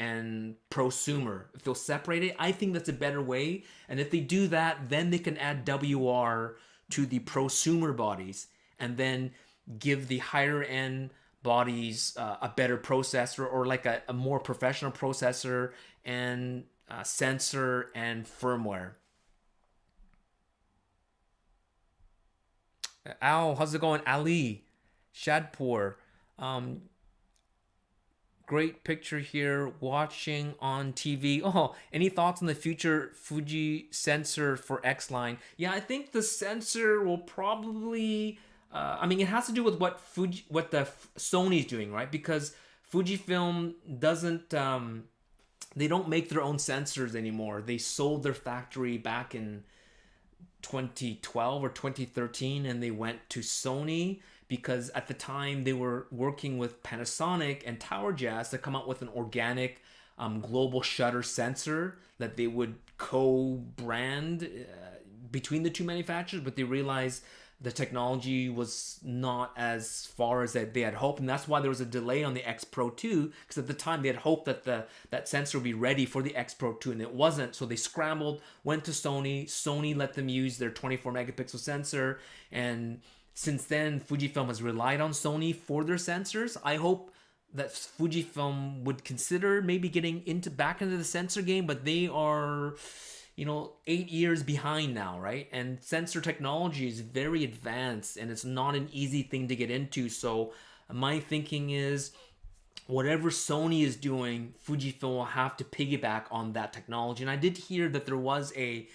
prosumer, if they'll separate it, I think that's a better way. And if they do that, then they can add WR to the prosumer bodies, and then give the higher end bodies a better processor, or like a more professional processor and sensor and firmware. Al, how's it going? Ali, Shadpur, great picture here, watching on TV. Oh, any thoughts on the future Fuji sensor for X line? Yeah, I think the sensor will probably, it has to do with what the Sony's doing, right? Because Fujifilm doesn't, they don't make their own sensors anymore. They sold their factory back in 2012 or 2013, and they went to Sony because at the time they were working with Panasonic and Tower Jazz to come up with an organic global shutter sensor that they would co-brand between the two manufacturers, but they realized the technology was not as far as they had hoped, and that's why there was a delay on the X Pro 2, because at the time they had hoped that that sensor would be ready for the X Pro 2, and it wasn't. So they scrambled, went to Sony. Sony let them use their 24 megapixel sensor, and since then Fujifilm has relied on Sony for their sensors. I hope that Fujifilm would consider maybe getting back into the sensor game, but they are 8 years behind now, right? And sensor technology is very advanced, and it's not an easy thing to get into. So my thinking is, whatever Sony is doing, Fujifilm will have to piggyback on that technology. And I did hear that there was a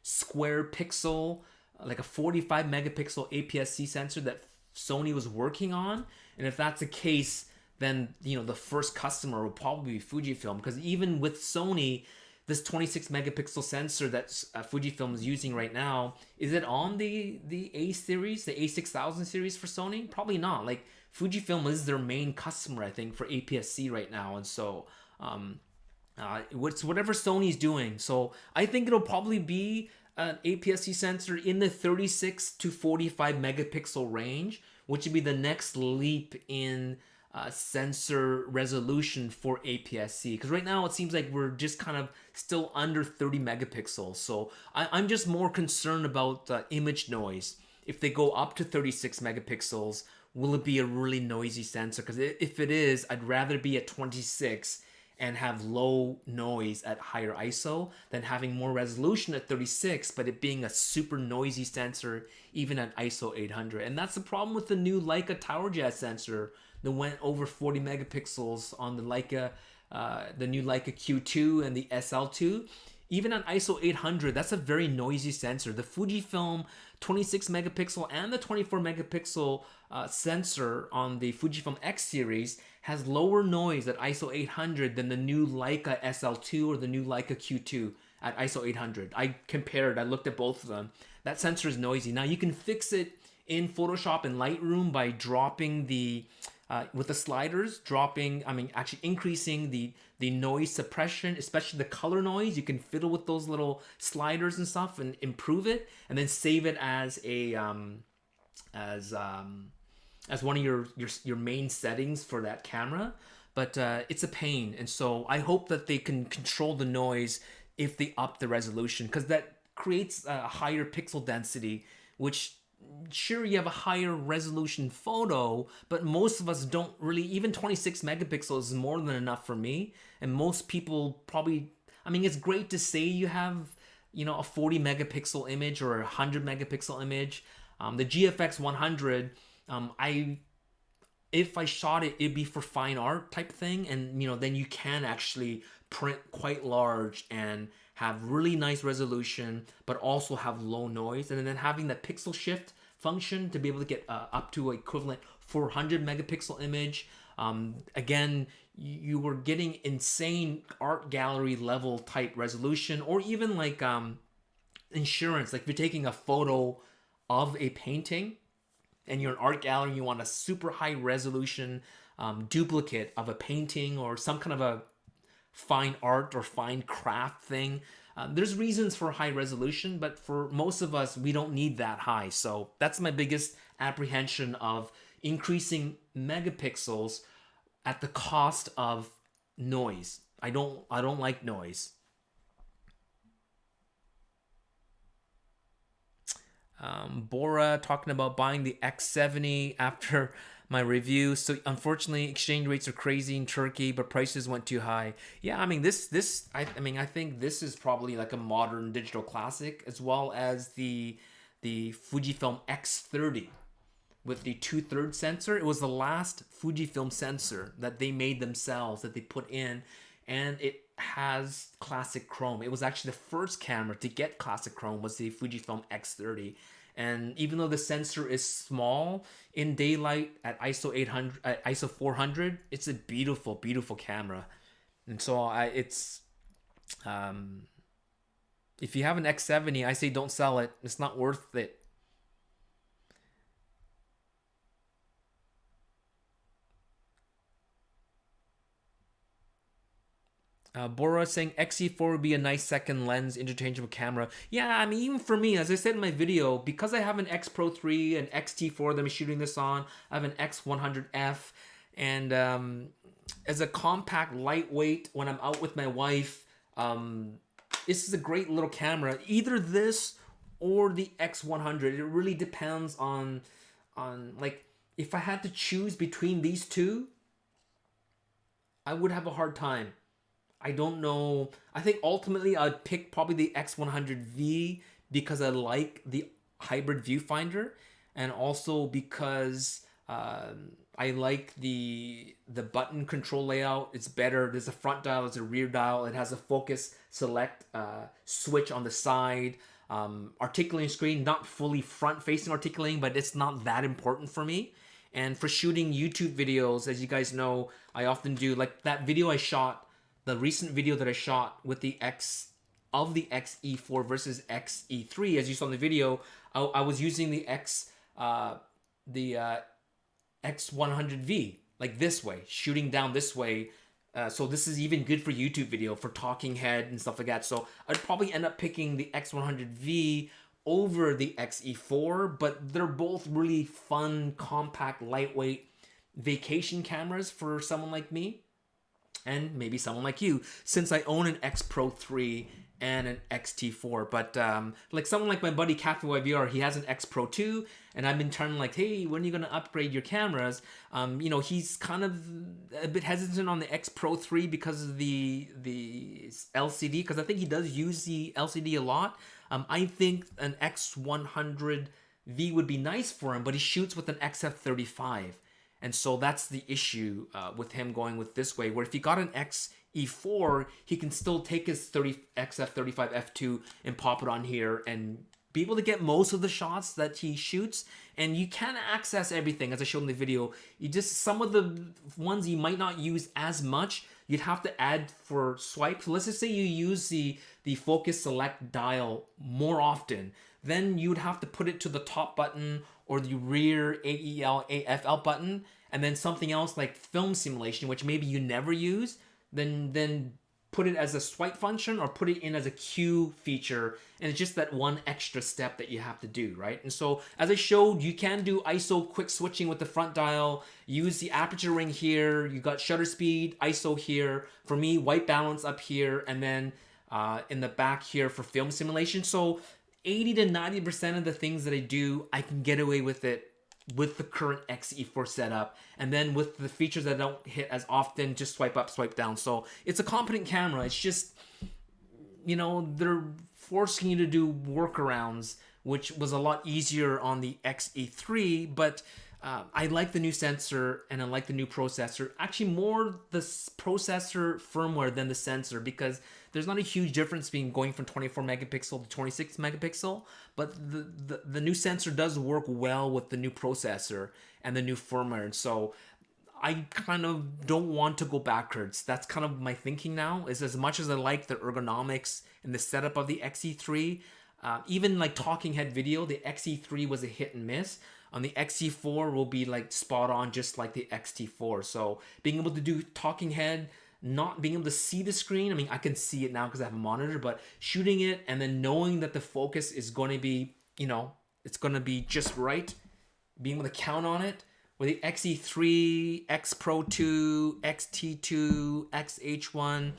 square pixel, like a 45 megapixel APS-C sensor that Sony was working on. And if that's the case, then the first customer will probably be Fujifilm, because even with Sony, this 26 megapixel sensor that Fujifilm is using right now, is it on the A series, the A6000 series for Sony? Probably not. Like, Fujifilm is their main customer, I think, for APS-C right now. And so it's whatever Sony's doing. So I think it'll probably be an APS-C sensor in the 36 to 45 megapixel range, which would be the next leap in sensor resolution for APS-C, because right now it seems like we're just kind of still under 30 megapixels. So I'm just more concerned about image noise. If they go up to 36 megapixels, will it be a really noisy sensor? Because if it is, I'd rather be at 26 and have low noise at higher ISO than having more resolution at 36, but it being a super noisy sensor even at ISO 800. And that's the problem with the new Leica Tower Jet sensor that went over 40 megapixels on the Leica, the new Leica Q2 and the SL2. Even at ISO 800, that's a very noisy sensor. The Fujifilm 26 megapixel and the 24 megapixel sensor on the Fujifilm X series has lower noise at ISO 800 than the new Leica SL2 or the new Leica Q2 at ISO 800. I compared, I looked at both of them. That sensor is noisy. Now you can fix it in Photoshop and Lightroom by dropping the with the sliders, actually increasing the noise suppression, especially the color noise. You can fiddle with those little sliders and stuff and improve it, and then save it as a as one of your main settings for that camera. But it's a pain, and so I hope that they can control the noise if they up the resolution, because that creates a higher pixel density, which, sure, you have a higher resolution photo, but most of us don't really, even 26 megapixels is more than enough for me. And most people probably, I mean, it's great to say you have, a 40 megapixel image or a 100 megapixel image. The GFX 100, if I shot it, it'd be for fine art type thing. And, then you can actually print quite large and have really nice resolution, but also have low noise. And then having that pixel shift function to be able to get up to equivalent 400 megapixel image. Again, you were getting insane art gallery level type resolution, or even like insurance. Like if you're taking a photo of a painting and you're an art gallery, you want a super high resolution duplicate of a painting or some kind of a fine art or fine craft thing. There's reasons for high resolution, but for most of us, we don't need that high. So that's my biggest apprehension of increasing megapixels at the cost of noise. I don't like noise. Bora talking about buying the X70 after my review. So unfortunately, exchange rates are crazy in Turkey, but prices went too high. Yeah, I think this is probably like a modern digital classic, as well as the Fujifilm X30 with the 2/3 sensor. It was the last Fujifilm sensor that they made themselves, that they put in, and it has classic chrome. It was actually the first camera to get classic chrome, was the Fujifilm X30. And even though the sensor is small in daylight at ISO 800, at ISO 400, it's a beautiful, beautiful camera. And so if you have an X70, I say don't sell it. It's not worth it. Bora saying X-E4 would be a nice second lens interchangeable camera. Yeah, I mean, even for me, as I said in my video, because I have an X Pro 3 and X-T4 that I'm shooting this on, I have an X100F, and as a compact, lightweight, when I'm out with my wife, this is a great little camera. Either this or the X100. It really depends on like, if I had to choose between these two, I would have a hard time. I don't know. I think ultimately I'd pick probably the X100V because I like the hybrid viewfinder, and also because I like the button control layout. It's better. There's a front dial, there's a rear dial. It has a focus select switch on the side. Articulating screen, not fully front facing articulating, but it's not that important for me. And for shooting YouTube videos, as you guys know, I often do, like that video I shot, the recent video that I shot with the X-E4 versus X-E3, as you saw in the video, I was using the X100V, like this way, shooting down this way. So this is even good for YouTube video, for talking head and stuff like that. So I'd probably end up picking the X100V over the X-E4, but they're both really fun, compact, lightweight vacation cameras for someone like me. and maybe someone like you, since I own an X Pro 3 and an X-T4. But like someone like my buddy Cafe YVR, he has an X Pro 2, and I've been trying to like, hey, when are you going to upgrade your cameras? You know, he's kind of a bit hesitant on the X Pro 3 because of the LCD, because I think he does use the LCD a lot. I think an X100V would be nice for him, but he shoots with an XF35. And so that's the issue with him going with this way, where if he got an X-E4, he can still take his XF35 F2 and pop it on here and be able to get most of the shots that he shoots. And you can access everything, as I showed in the video. You just, some of the ones you might not use as much, you'd have to add for swipe. So let's just say you use the focus select dial more often, then you would have to put it to the top button or the rear AEL, AFL button, and then something else like film simulation, which maybe you never use, then put it as a swipe function or put it in as a Q feature, and it's just that one extra step that you have to do, right? And so as I showed, you can do ISO quick switching with the front dial, use the aperture ring here, you got shutter speed, ISO here, for me, white balance up here, and then in the back here for film simulation. So 80 to 90% of the things that I do, I can get away with it with the current X-E4 setup. And then with the features that I don't hit as often, just swipe up, swipe down. So it's a competent camera. It's just, you know, they're forcing you to do workarounds, which was a lot easier on the X-E3, but I like the new sensor and I like the new processor. Actually, more the processor firmware than the sensor, because there's not a huge difference between going from 24 megapixel to 26 megapixel, but the new sensor does work well with the new processor and the new firmware. And so I kind of don't want to go backwards. That's kind of my thinking now, is as much as I like the ergonomics and the setup of the X-E3, even like talking head video, the X-E3 was a hit and miss. On the X-E4 will be like spot on, just like the X-T4. So being able to do talking head, not being able to see the screen. I mean, I can see it now because I have a monitor, but shooting it and then knowing that the focus is going to be, you know, it's going to be just right, being able to count on it. With the X-E3, X Pro 2, X-T2, X-H1,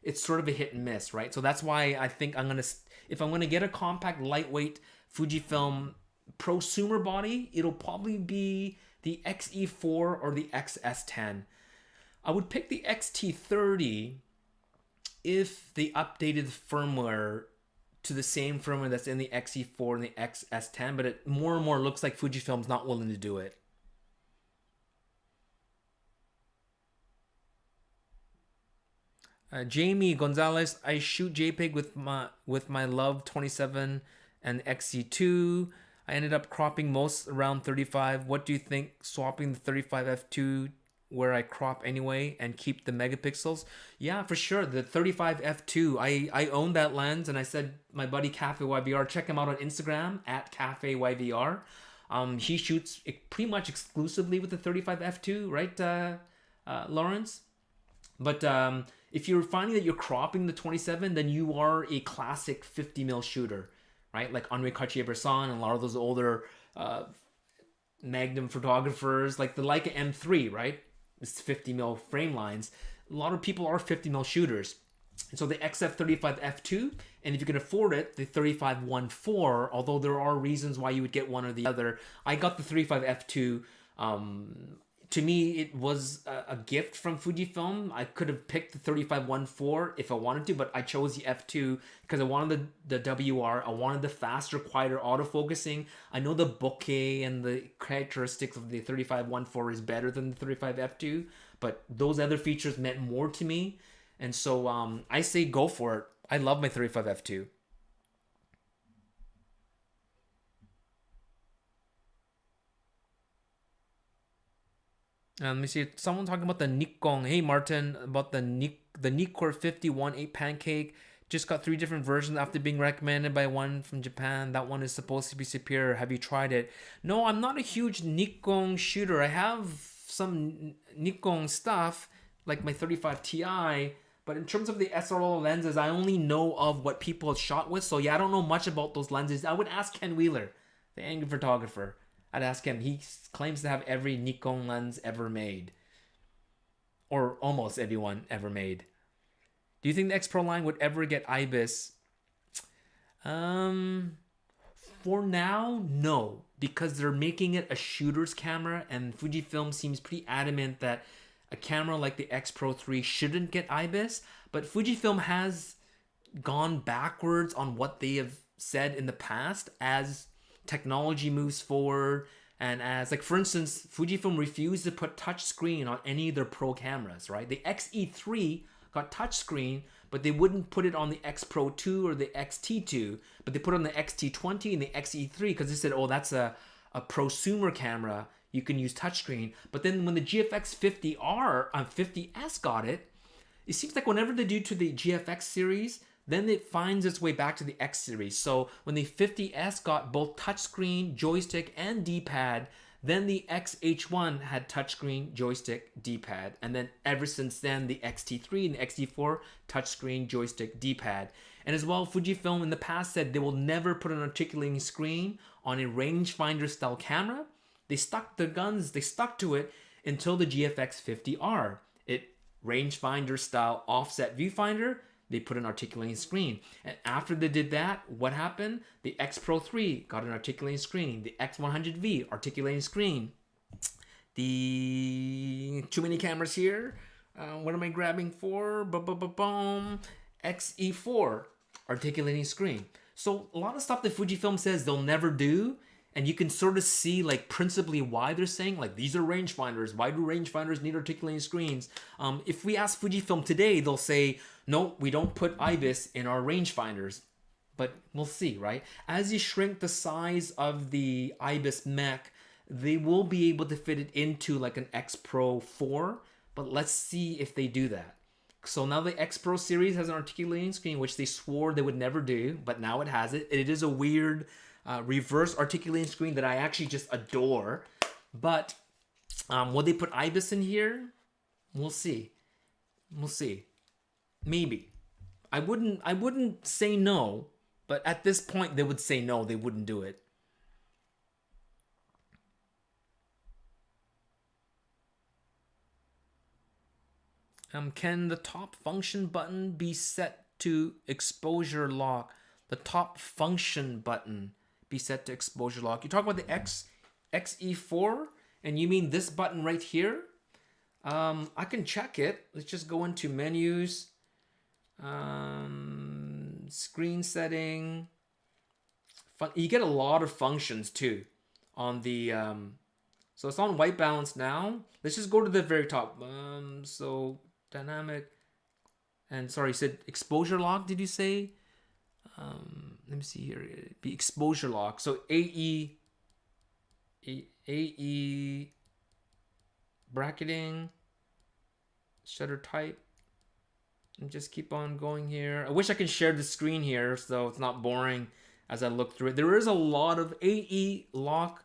it's sort of a hit and miss, right? So that's why I think I'm going to, if I'm going to get a compact, lightweight Fujifilm prosumer body, it'll probably be the X-E4 or the XS10. I would pick the X-T30 if they updated the firmware to the same firmware that's in the X-E4 and the XS10, but it more and more looks like Fujifilm's not willing to do it. Jamie Gonzalez, I shoot JPEG with my Love 27 and XE2. I ended up cropping most around 35. What do you think swapping the 35 f2 where I crop anyway and keep the megapixels? Yeah, for sure. The 35 f2, I own that lens, and I said my buddy Cafe YVR, check him out on Instagram at Cafe YVR. He shoots pretty much exclusively with the 35 f2, right, Lawrence? But if you're finding that you're cropping the 27, then you are a classic 50mm shooter, right? Like Henri Cartier-Bresson and a lot of those older Magnum photographers, like the Leica M3, right? It's 50mm frame lines. A lot of people are 50mm shooters. And so the XF35 f2, and if you can afford it, the 35 1.4, although there are reasons why you would get one or the other. I got the 35 f2. To me, it was a gift from Fujifilm. I could have picked the 35 1.4 if I wanted to, but I chose the f2 because I wanted the WR. I wanted the faster, quieter autofocusing. I know the bokeh and the characteristics of the 35 1.4 is better than the 35 f2, but those other features meant more to me. And so I say go for it. I love my 35 f2. Let me see. Someone talking about the Nikon. Hey Martin, about the Nikkor 51.8 pancake. Just got 3 different versions after being recommended by one from Japan. That one is supposed to be superior. Have you tried it? No, I'm not a huge Nikon shooter. I have some Nikon stuff, like my 35 Ti. But in terms of the SLR lenses, I only know of what people have shot with. So yeah, I don't know much about those lenses. I would ask Ken Wheeler, the angry photographer. I'd ask him. He claims to have every Nikon lens ever made. or almost everyone ever made. Do you think the X Pro line would ever get IBIS? For now, no, because they're making it a shooter's camera, and Fujifilm seems pretty adamant that a camera like the X Pro 3 shouldn't get IBIS. But Fujifilm has gone backwards on what they have said in the past as technology moves forward, and as, like, for instance, Fujifilm refused to put touchscreen on any of their pro cameras, right? The X-E3 got touchscreen, but they wouldn't put it on the X Pro 2 or the XT2, but they put it on the XT20 and the X-E3 because they said, oh, that's a prosumer camera, you can use touchscreen. But then when the GFX 50R on 50S got it, it seems like whenever they do to the GFX series, then it finds its way back to the X series. So when the 50S got both touchscreen, joystick, and D-pad, then the XH1 had touchscreen, joystick, D-pad. And then ever since then, the XT3 and the XT4, touchscreen, joystick, D-pad. And as well, Fujifilm in the past said they will never put an articulating screen on a rangefinder style camera. They stuck their guns, they stuck to it until the GFX 50R. It rangefinder style offset viewfinder, they put an articulating screen. And after they did that, what happened? The X Pro 3 got an articulating screen. The X100V, articulating screen. The too many cameras here. What am I grabbing for? Boom. X-E4, articulating screen. So a lot of stuff that Fujifilm says they'll never do, and you can sort of see, like, principally why they're saying, like, these are rangefinders. Why do rangefinders need articulating screens? If we ask Fujifilm today, they'll say, no, we don't put IBIS in our rangefinders. But we'll see, right? As you shrink the size of the IBIS mech, they will be able to fit it into like an X Pro 4. But let's see if they do that. So now the X Pro series has an articulating screen, which they swore they would never do, but now it has it. It is a weird reverse articulating screen that I actually just adore. But will they put IBIS in here? We'll see. We'll see. Maybe. I wouldn't say no, but at this point they would say no, they wouldn't do it. Can the top function button be set to exposure lock? The top function button be set to exposure lock. You talk about the X-E4, and you mean this button right here? I can check it. Let's just go into menus, screen setting. You get a lot of functions too on the so it's on white balance now. Let's just go to the very top. So dynamic, and sorry, you said exposure lock, did you say? Let me see here. It'd be exposure lock. So AE bracketing, shutter type, and just keep on going here. I wish I could share the screen here so it's not boring as I look through it. There is a lot of AE lock.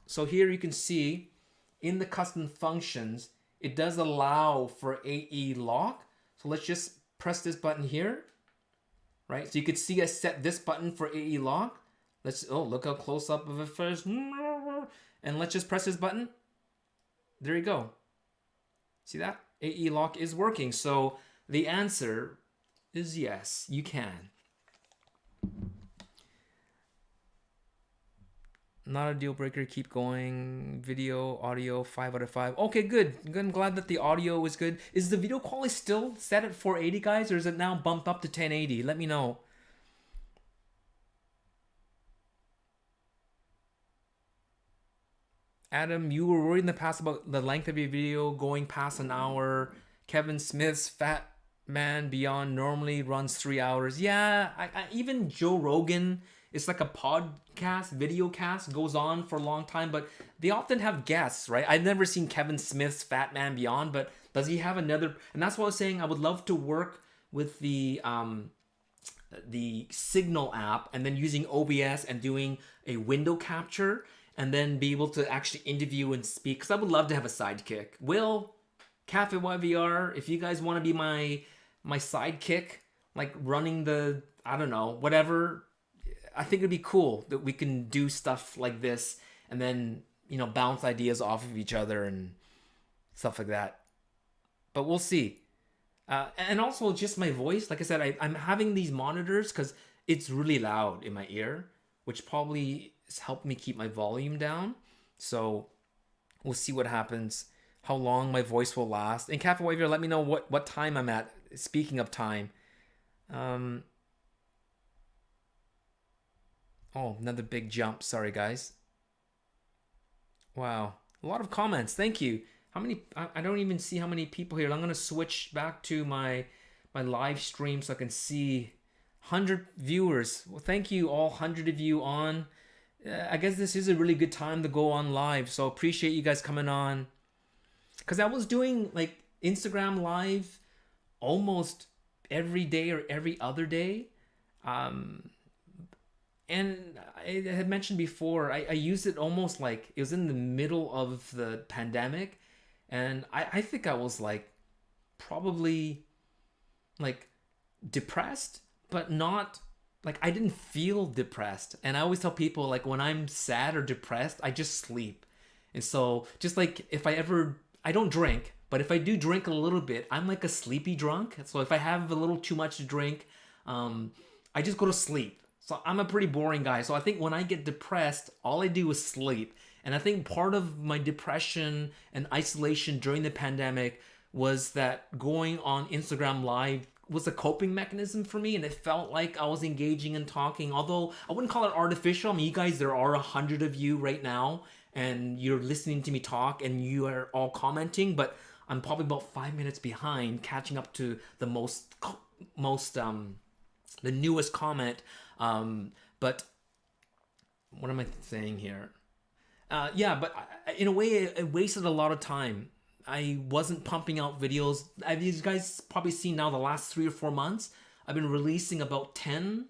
So here you can see in the custom functions, it does allow for AE lock. So let's just press this button here, right? So you could see I set this button for AE lock. Look how close up of it first. And let's just press this button. There you go. See that? AE lock is working. So the answer is yes, you can. Not a deal breaker, keep going. Video, audio, 5 out of 5. Okay, good. I'm glad that the audio is good. Is the video quality still set at 480, guys, or is it now bumped up to 1080? Let me know. Adam, you were worried in the past about the length of your video going past an hour. Kevin Smith's Fat Man Beyond normally runs 3 hours. Yeah, even Joe Rogan, it's like a podcast, video cast, goes on for a long time, but they often have guests, right? I've never seen Kevin Smith's Fat Man Beyond, but does he have another? And that's what I was saying. I would love to work with the Signal app and then using OBS and doing a window capture and then be able to actually interview and speak. Because I would love to have a sidekick. Will, Cafe YVR, if you guys want to be my sidekick, like running the, I don't know, whatever, I think it'd be cool that we can do stuff like this and then bounce ideas off of each other and stuff like that. But we'll see. And also just my voice. Like I said, I'm having these monitors because it's really loud in my ear, which probably has helped me keep my volume down. So we'll see what happens, how long my voice will last. And Cafe Waver, let me know what time I'm at. Speaking of time. Oh, another big jump. Sorry, guys. Wow. A lot of comments. Thank you. How many? I don't even see how many people here. I'm going to switch back to my live stream so I can see 100 viewers. Well, thank you all 100 of you on. I guess this is a really good time to go on live. So appreciate you guys coming on. Because I was doing like Instagram live almost every day or every other day. And I had mentioned before, I used it almost like it was in the middle of the pandemic. And I think I was like probably like depressed, but not like I didn't feel depressed. And I always tell people like when I'm sad or depressed, I just sleep. And so just like if I don't drink, but if I do drink a little bit, I'm like a sleepy drunk. So if I have a little too much to drink, I just go to sleep. So I'm a pretty boring guy. So I think when I get depressed, all I do is sleep. And I think part of my depression and isolation during the pandemic was that going on Instagram Live was a coping mechanism for me. And it felt like I was engaging and talking, although I wouldn't call it artificial. I mean, you guys, there are 100 of you right now and you're listening to me talk and you are all commenting, but I'm probably about 5 minutes behind catching up to the the newest comment. But what am I saying here? Yeah, but in a way, it wasted a lot of time. I wasn't pumping out videos. As you guys probably seen now, the last 3 or 4 months, I've been releasing about 10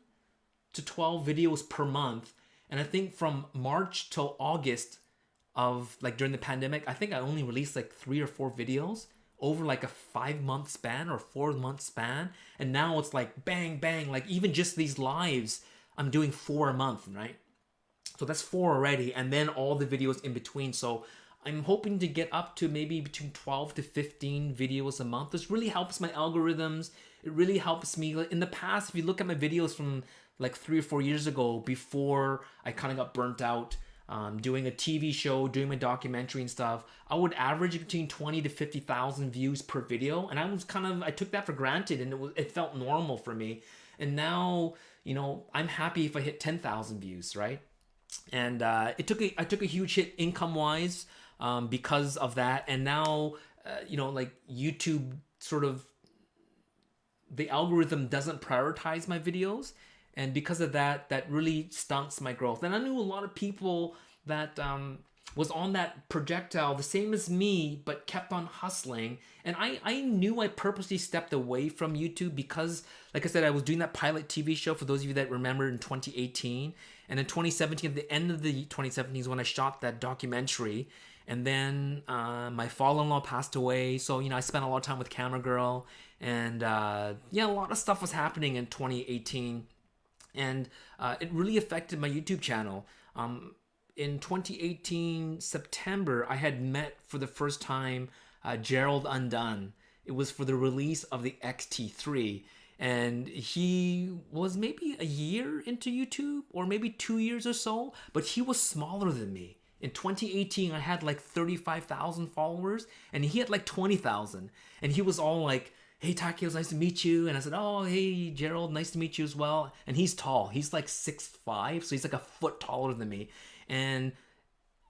to 12 videos per month. And I think from March till August of like during the pandemic, I think I only released like 3 or 4 videos over like a 5-month span or 4-month span. And now it's like bang, bang, like even just these lives, I'm doing 4 a month, right? So that's 4 already, and then all the videos in between. So I'm hoping to get up to maybe between 12 to 15 videos a month. This really helps my algorithms. It really helps me. In the past, if you look at my videos from like 3 or 4 years ago, before I kind of got burnt out, doing a TV show, doing my documentary and stuff, I would average between 20 to 50,000 views per video. And I took that for granted, and it felt normal for me. And now, I'm happy if I hit 10,000 views, right? And I took a huge hit income wise because of that. And now, like YouTube sort of, the algorithm doesn't prioritize my videos. And because of that, that really stunts my growth. And I knew a lot of people that was on that projectile, the same as me, but kept on hustling. And I knew I purposely stepped away from YouTube because, like I said, I was doing that pilot TV show, for those of you that remember, in 2018. And in 2017, at the end of the 2017 is when I shot that documentary. And then my father-in-law passed away. So, I spent a lot of time with Camera Girl. And a lot of stuff was happening in 2018. And it really affected my YouTube channel. In 2018, September, I had met for the first time Gerald Undone. It was for the release of the X-T3. And he was maybe a year into YouTube, or maybe 2 years or so, but he was smaller than me. In 2018, I had like 35,000 followers, and he had like 20,000. And he was all like, "Hey, Taki, it was nice to meet you." And I said, "Oh, hey, Gerald, nice to meet you as well." And he's tall. He's like 6'5", so he's like a foot taller than me. And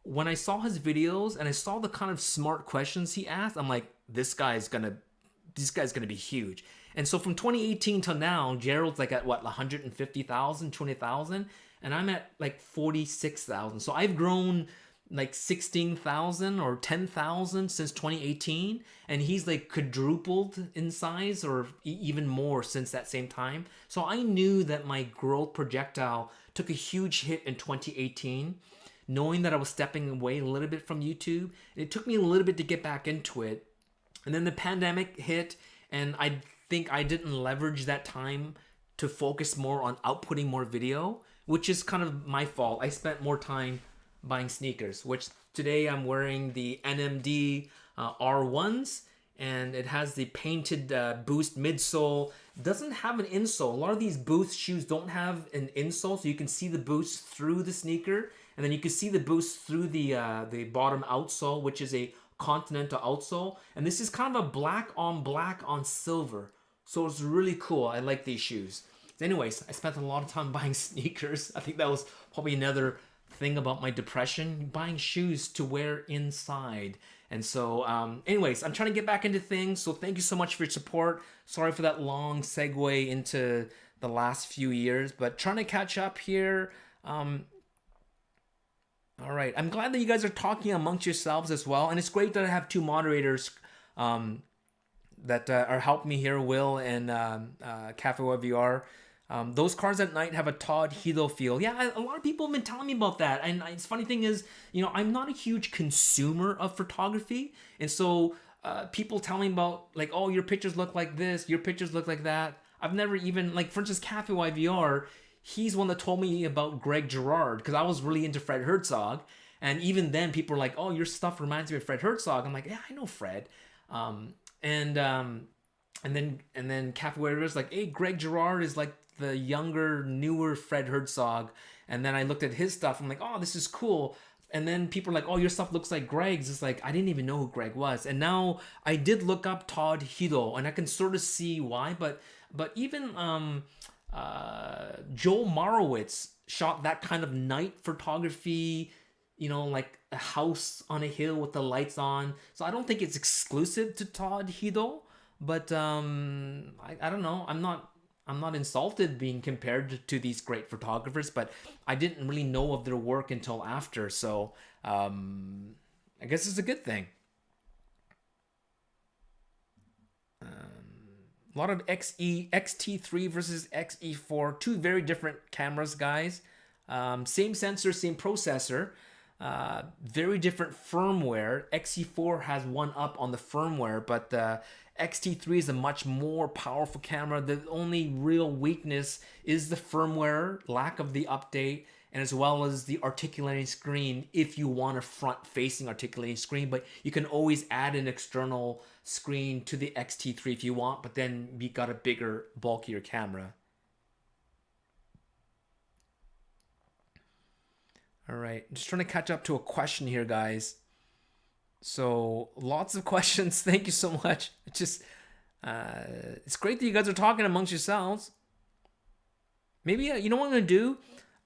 when I saw his videos and I saw the kind of smart questions he asked, I'm like, this guy's gonna be huge. And so from 2018 till now, Gerald's like at what, 150,000, 20,000, and I'm at like 46,000. So I've grown like 16,000 or 10,000 since 2018, and he's like quadrupled in size, or even more since that same time. So I knew that my growth projectile took a huge hit in 2018, knowing that I was stepping away a little bit from YouTube. And it took me a little bit to get back into it. And then the pandemic hit, and I think I didn't leverage that time to focus more on outputting more video, which is kind of my fault. I spent more time buying sneakers, which today I'm wearing the NMD R1s, and it has the painted Boost midsole. Doesn't have an insole. A lot of these Boost shoes don't have an insole, so you can see the Boost through the sneaker, and then you can see the Boost through the bottom outsole, which is a Continental outsole. And this is kind of a black on silver, so it's really cool. I like these shoes. Anyways, I spent a lot of time buying sneakers. I think that was probably another thing about my depression, buying shoes to wear inside. And so anyways, I'm trying to get back into things, so thank you so much for your support. Sorry for that long segue into the last few years, but trying to catch up here. All right, I'm glad that you guys are talking amongst yourselves as well, and it's great that I have two moderators that are helping me here, Will and Cafe VR. Those cars at night have a Todd Hilo feel. Yeah, a lot of people have been telling me about that. And it's funny thing is, you know, I'm not a huge consumer of photography. And so people tell me about like, oh, your pictures look like this, your pictures look like that. I've never even, like, for instance, Cafe VR, he's one that told me about Greg Girard because I was really into Fred Herzog. And even then people are like, oh, your stuff reminds me of Fred Herzog. I'm like, yeah, I know Fred. And then Cafe VR is like, hey, Greg Girard is like the younger, newer Fred Herzog. And then I looked at his stuff. I'm like, oh, this is cool. And then people are like, oh, your stuff looks like Greg's. It's like, I didn't even know who Greg was. And now I did look up Todd Hilo, and I can sort of see why. But even Joel Marowitz shot that kind of night photography, you know, like a house on a hill with the lights on. So I don't think it's exclusive to Todd Hilo. But I don't know. I'm not insulted being compared to these great photographers, but I didn't really know of their work until after. So I guess it's a good thing. A lot of XT3 versus X-E4, two very different cameras, guys. Same sensor, same processor. Very different firmware. X-E4 has one up on the firmware, but XT3 is a much more powerful camera. The only real weakness is the firmware, lack of the update, and as well as the articulating screen if you want a front-facing articulating screen. But you can always add an external screen to the XT3 if you want, but then you got a bigger, bulkier camera. All right, I'm just trying to catch up to a question here, guys. So lots of questions. Thank you so much. It's great that you guys are talking amongst yourselves. Maybe you know what I'm gonna do?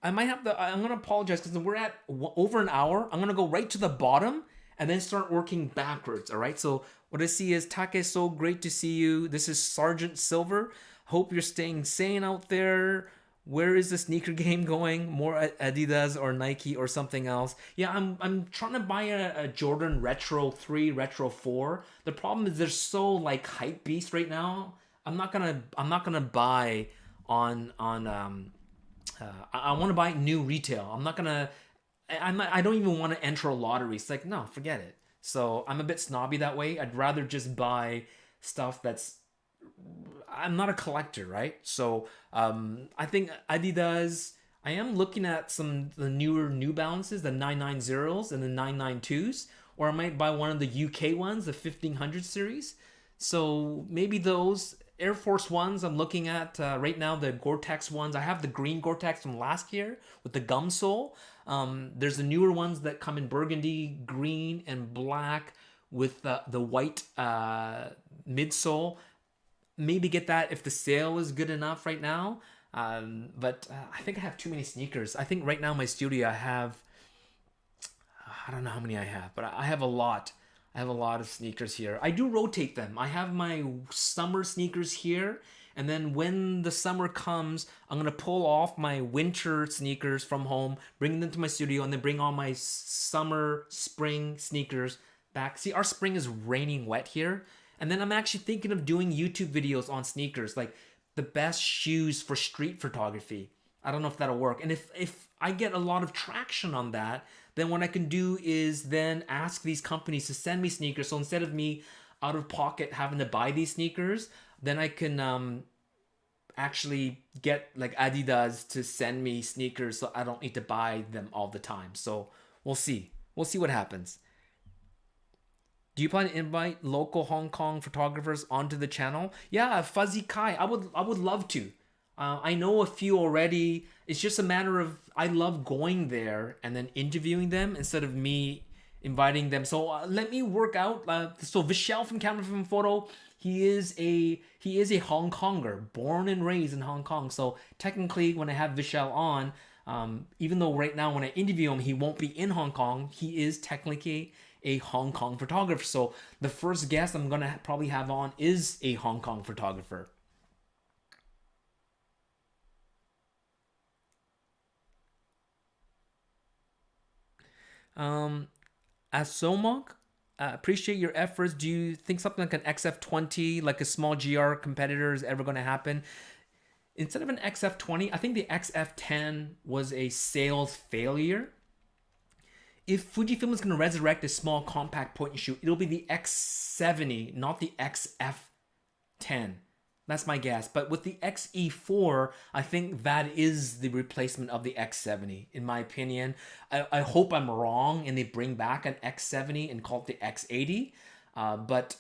I'm gonna apologize because we're at over an hour. I'm gonna go right to the bottom and then start working backwards. All right. So what I see is Take, so great to see you. This is Sergeant Silver. Hope you're staying sane out there. Where is the sneaker game going? More Adidas or Nike or something else? Yeah, I'm trying to buy a Jordan Retro 3, Retro 4. The problem is they're so like hype beast right now. I'm not gonna buy on I want to buy new retail. I don't even want to enter a lottery. It's like, no, forget it. So I'm a bit snobby that way. I'd rather just buy stuff that's, I'm not a collector, right? So I think Adidas, I am looking at the newer New Balances, the 990s and the 992s, or I might buy one of the UK ones, the 1500 series. So maybe those Air Force Ones I'm looking at right now, the Gore-Tex ones. I have the green Gore-Tex from last year with the gum sole. There's the newer ones that come in burgundy, green, and black with the white midsole. Maybe get that if the sale is good enough right now. But I think I have too many sneakers. I think right now in my studio I have, I don't know how many I have, but I have a lot. I have a lot of sneakers here. I do rotate them. I have my summer sneakers here, and then when the summer comes, I'm gonna pull off my winter sneakers from home, bring them to my studio, and then bring all my summer, spring sneakers back. See, our spring is raining wet here, and then I'm actually thinking of doing YouTube videos on sneakers, like the best shoes for street photography. I don't know if that'll work. And if I get a lot of traction on that, then what I can do is then ask these companies to send me sneakers. So instead of me out of pocket having to buy these sneakers, then I can actually get like Adidas to send me sneakers so I don't need to buy them all the time. So We'll see. We'll see what happens. Do you plan to invite local Hong Kong photographers onto the channel? Yeah, Fuzzy Kai. I would love to. I know a few already. It's just a matter of I love going there and then interviewing them instead of me inviting them. So let me work out. So Vishal from Camera Film Photo, he is a Hong Konger, born and raised in Hong Kong. So technically, when I have Vishal on, even though right now when I interview him, he won't be in Hong Kong, he is technically a Hong Kong photographer. So the first guest I'm gonna probably have on is a Hong Kong photographer. Asomok, appreciate your efforts. Do you think something like an XF20, like a small GR competitor, is ever going to happen? Instead of an XF20, I think the XF10 was a sales failure. If Fujifilm is going to resurrect a small compact point and shoot, it'll be the X70, not the XF10. That's my guess. But with the X-E4, I think that is the replacement of the X70, in my opinion. I hope I'm wrong and they bring back an X70 and call it the X80. But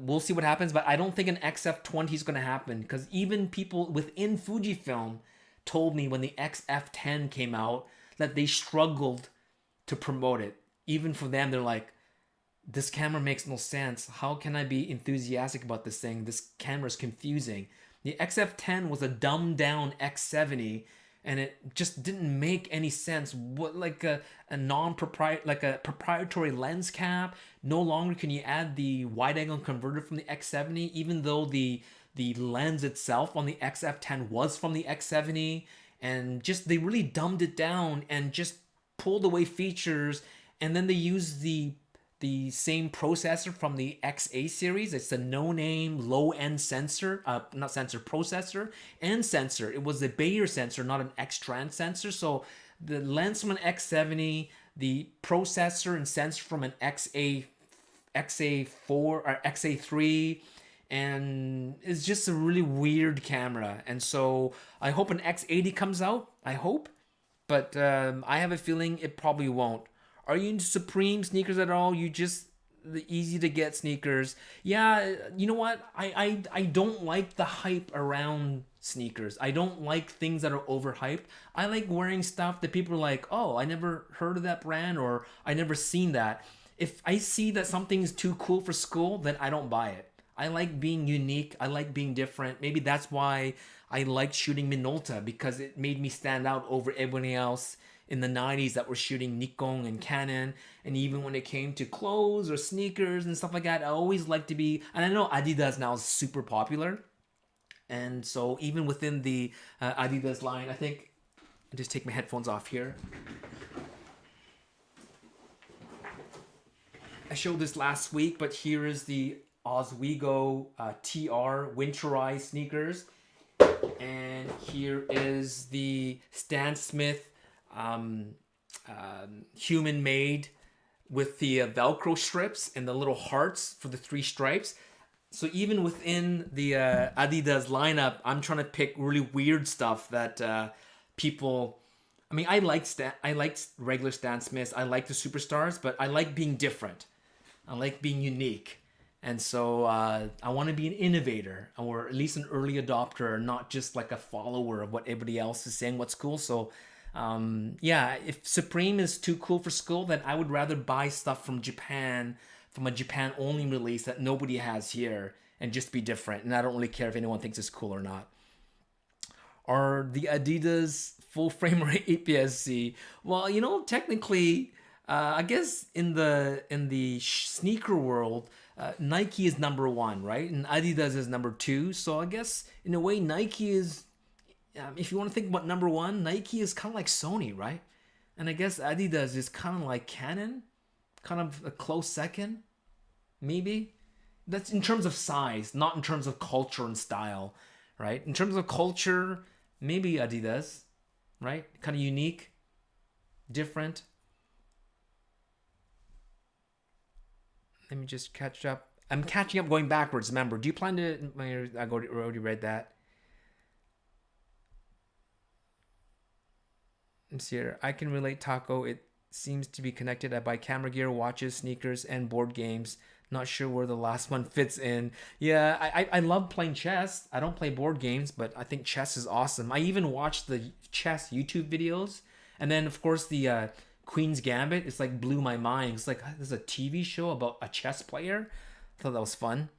we'll see what happens. But I don't think an XF20 is going to happen, because even people within Fujifilm told me when the XF10 came out that they struggled to promote it. Even for them, they're like, this camera makes no sense. How can I be enthusiastic about this thing? This camera is confusing. The XF10 was a dumbed down X70, and it just didn't make any sense. What, like a proprietary lens cap? No longer can you add the wide angle converter from the X70, even though the lens itself on the XF10 was from the X70, and just they really dumbed it down and just pulled away features, and then they used the same processor from the XA series. It's a no-name, low-end sensor, processor and sensor. It was a Bayer sensor, not an X-Trans sensor. So the lens from an X70, the processor and sensor from an XA4 or XA3, and it's just a really weird camera. And so I hope an X80 comes out. I hope, but I have a feeling it probably won't. Are you into Supreme sneakers at all? You just the easy to get sneakers. Yeah, you know what? I don't like the hype around sneakers. I don't like things that are overhyped. I like wearing stuff that people are like, oh, I never heard of that brand, or I never seen that. If I see that something is too cool for school, then I don't buy it. I like being unique. I like being different. Maybe that's why I liked shooting Minolta, because it made me stand out over everybody else in the 90s that were shooting Nikon and Canon. And even when it came to clothes or sneakers and stuff like that, I always like to be, and I know Adidas now is super popular, and so even within the Adidas line, I think I'll just take my headphones off here. I showed this last week, but here is the Oswego TR winterized sneakers, and here is the Stan Smith human made with the Velcro strips and the little hearts for the 3 stripes. So even within the Adidas lineup, I'm trying to pick really weird stuff that people. I mean, I like regular Stan Smiths. I like the superstars, but I like being different. I like being unique. And so I want to be an innovator, or at least an early adopter, not just like a follower of what everybody else is saying what's cool. So yeah, if Supreme is too cool for school, then I would rather buy stuff from Japan, from a Japan only release that nobody has here, and just be different. And I don't really care if anyone thinks it's cool or not. Are the Adidas full frame rate APS-C? Well, you know, technically, I guess in the sneaker world, Nike is number 1, right? And Adidas is number 2. So I guess in a way, Nike is, if you want to think about number 1, Nike is kind of like Sony, right? And I guess Adidas is kind of like Canon, kind of a close second, maybe. That's in terms of size, not in terms of culture and style, right? In terms of culture, maybe Adidas, right? Kind of unique, different. Let me just catch up. I'm catching up going backwards, remember. Do you plan to... I already read that. It's here. I can relate, Taco. It seems to be connected. I buy camera gear, watches, sneakers, and board games. Not sure where the last one fits in. Yeah, I love playing chess. I don't play board games, but I think chess is awesome. I even watch the chess YouTube videos. And then, of course, the Queen's Gambit. It's like blew my mind. It's like, there's a TV show about a chess player. I thought that was fun.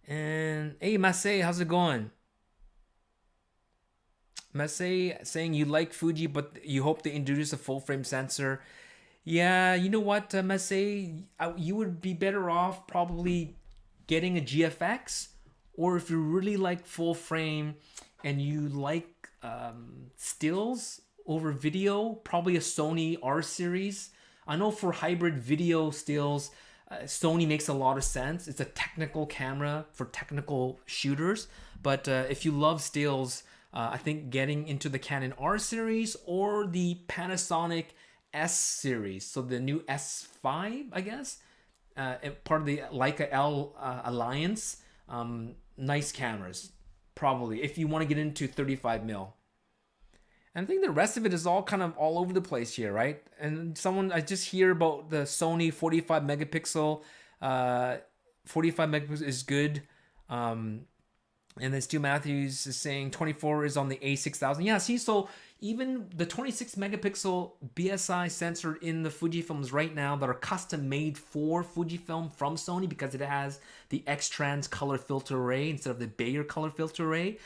And, hey, Massey, how's it going? Massey saying you like Fuji, but you hope they introduce a full-frame sensor. Yeah, you know what, Massey? You would be better off probably getting a GFX, or if you really like full frame and you like stills over video, probably a Sony R series. I know for hybrid video stills, Sony makes a lot of sense. It's a technical camera for technical shooters, but if you love stills, I think getting into the Canon R series or the Panasonic S series, so the new S5, I guess, part of the Leica L alliance. Nice cameras, probably, if you want to get into 35mm. And I think the rest of it is all kind of all over the place here, right? And I just hear about the Sony 45 megapixel. 45 megapixels is good. And then Stu Matthews is saying 24 is on the A6000. Yeah, see, so even the 26 megapixel BSI sensor in the Fujifilms right now that are custom made for Fujifilm from Sony, because it has the X-Trans color filter array instead of the Bayer color filter array.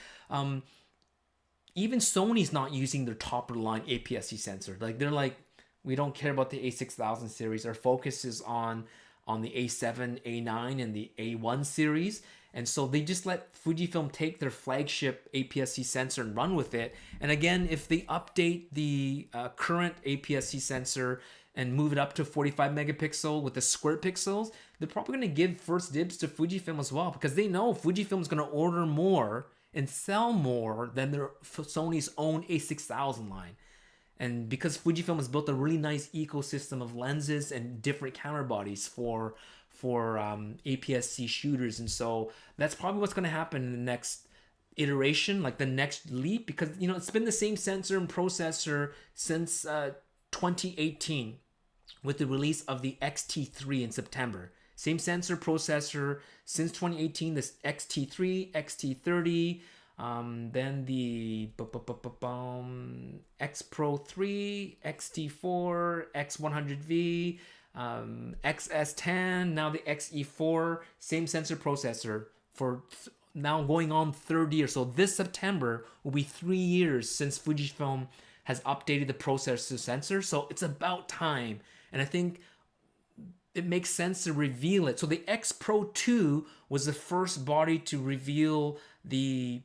Even Sony's not using their top of the line APS-C sensor. Like, they're like, we don't care about the A6000 series. Our focus is on the A7, A9, and the A1 series. And so they just let Fujifilm take their flagship APS-C sensor and run with it. And again, if they update the current APS-C sensor and move it up to 45 megapixel with the square pixels, they're probably going to give first dibs to Fujifilm as well, because they know Fujifilm is going to order more and sell more than their Sony's own A6000 line. And because Fujifilm has built a really nice ecosystem of lenses and different camera bodies for APS-C shooters, and so that's probably what's going to happen in the next iteration, like the next leap, because it's been the same sensor and processor since 2018 with the release of the XT3 in September. Same sensor processor since 2018. This XT3, XT30. Then the X Pro 3, XT4, X100V, XS10, now the XE4, same sensor processor for now going on third year. So this September will be 3 years since Fujifilm has updated the processor sensor. So it's about time. And I think it makes sense to reveal it. So the X Pro 2 was the first body to reveal that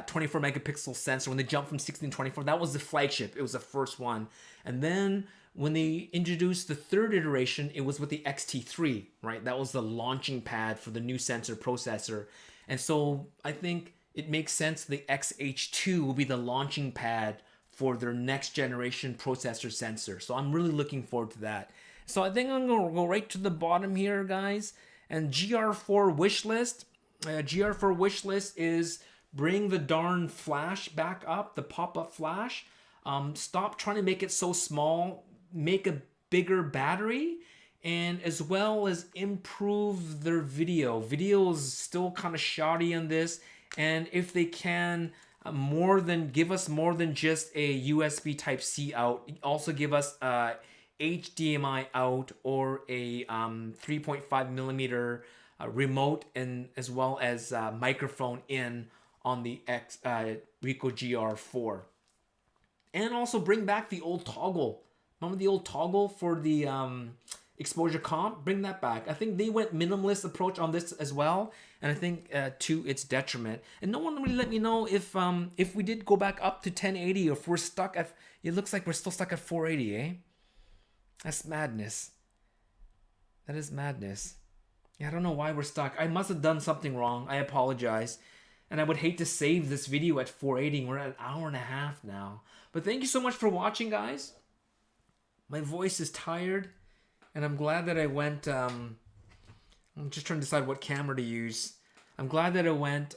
24 megapixel sensor when they jumped from 16 to 24. That was the flagship. It was the first one. And then when they introduced the third iteration, it was with the XT3, right? That was the launching pad for the new sensor processor. And so I think it makes sense the XH2 will be the launching pad for their next generation processor sensor. So I'm really looking forward to that. So I think I'm going to go right to the bottom here, guys. And GR4 wish list. GR4 wish list is bring the darn flash back up, the pop-up flash. Stop trying to make it so small. Make a bigger battery, and as well as improve their video. Video is still kind of shoddy on this, and if they can give us more than just a USB Type-C out, also give us a HDMI out or a 3.5 millimeter remote, and as well as microphone in on the Ricoh GR4. And also bring back the old toggle. Remember the old toggle for the exposure comp? Bring that back. I think they went minimalist approach on this as well, and I think to its detriment. And no one really let me know if we did go back up to 1080, or if we're stuck at. It looks like we're still stuck at 480, eh? That's madness. That is madness. Yeah, I don't know why we're stuck. I must have done something wrong. I apologize. And I would hate to save this video at 480. We're at an hour and a half now. But thank you so much for watching, guys. My voice is tired, and I'm glad that I went. I'm just trying to decide what camera to use. I'm glad that I went.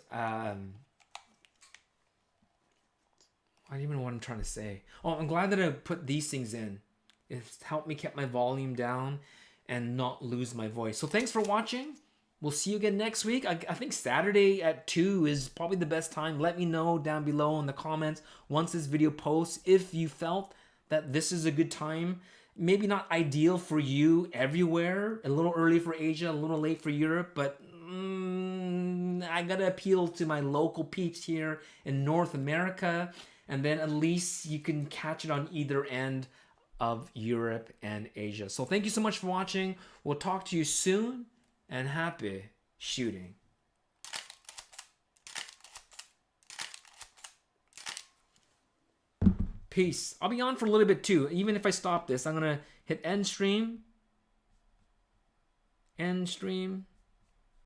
I don't even know what I'm trying to say. Oh, I'm glad that I put these things in. It's helped me keep my volume down and not lose my voice. So thanks for watching. We'll see you again next week. I think Saturday at 2 is probably the best time. Let me know down below in the comments once this video posts if you felt that this is a good time. Maybe not ideal for you everywhere. A little early for Asia, a little late for Europe, but I gotta appeal to my local peeps here in North America, and then at least you can catch it on either end of Europe and Asia. So thank you so much for watching. We'll talk to you soon, and happy shooting. Peace. I'll be on for a little bit too. Even if I stop this, I'm gonna hit end stream. End stream.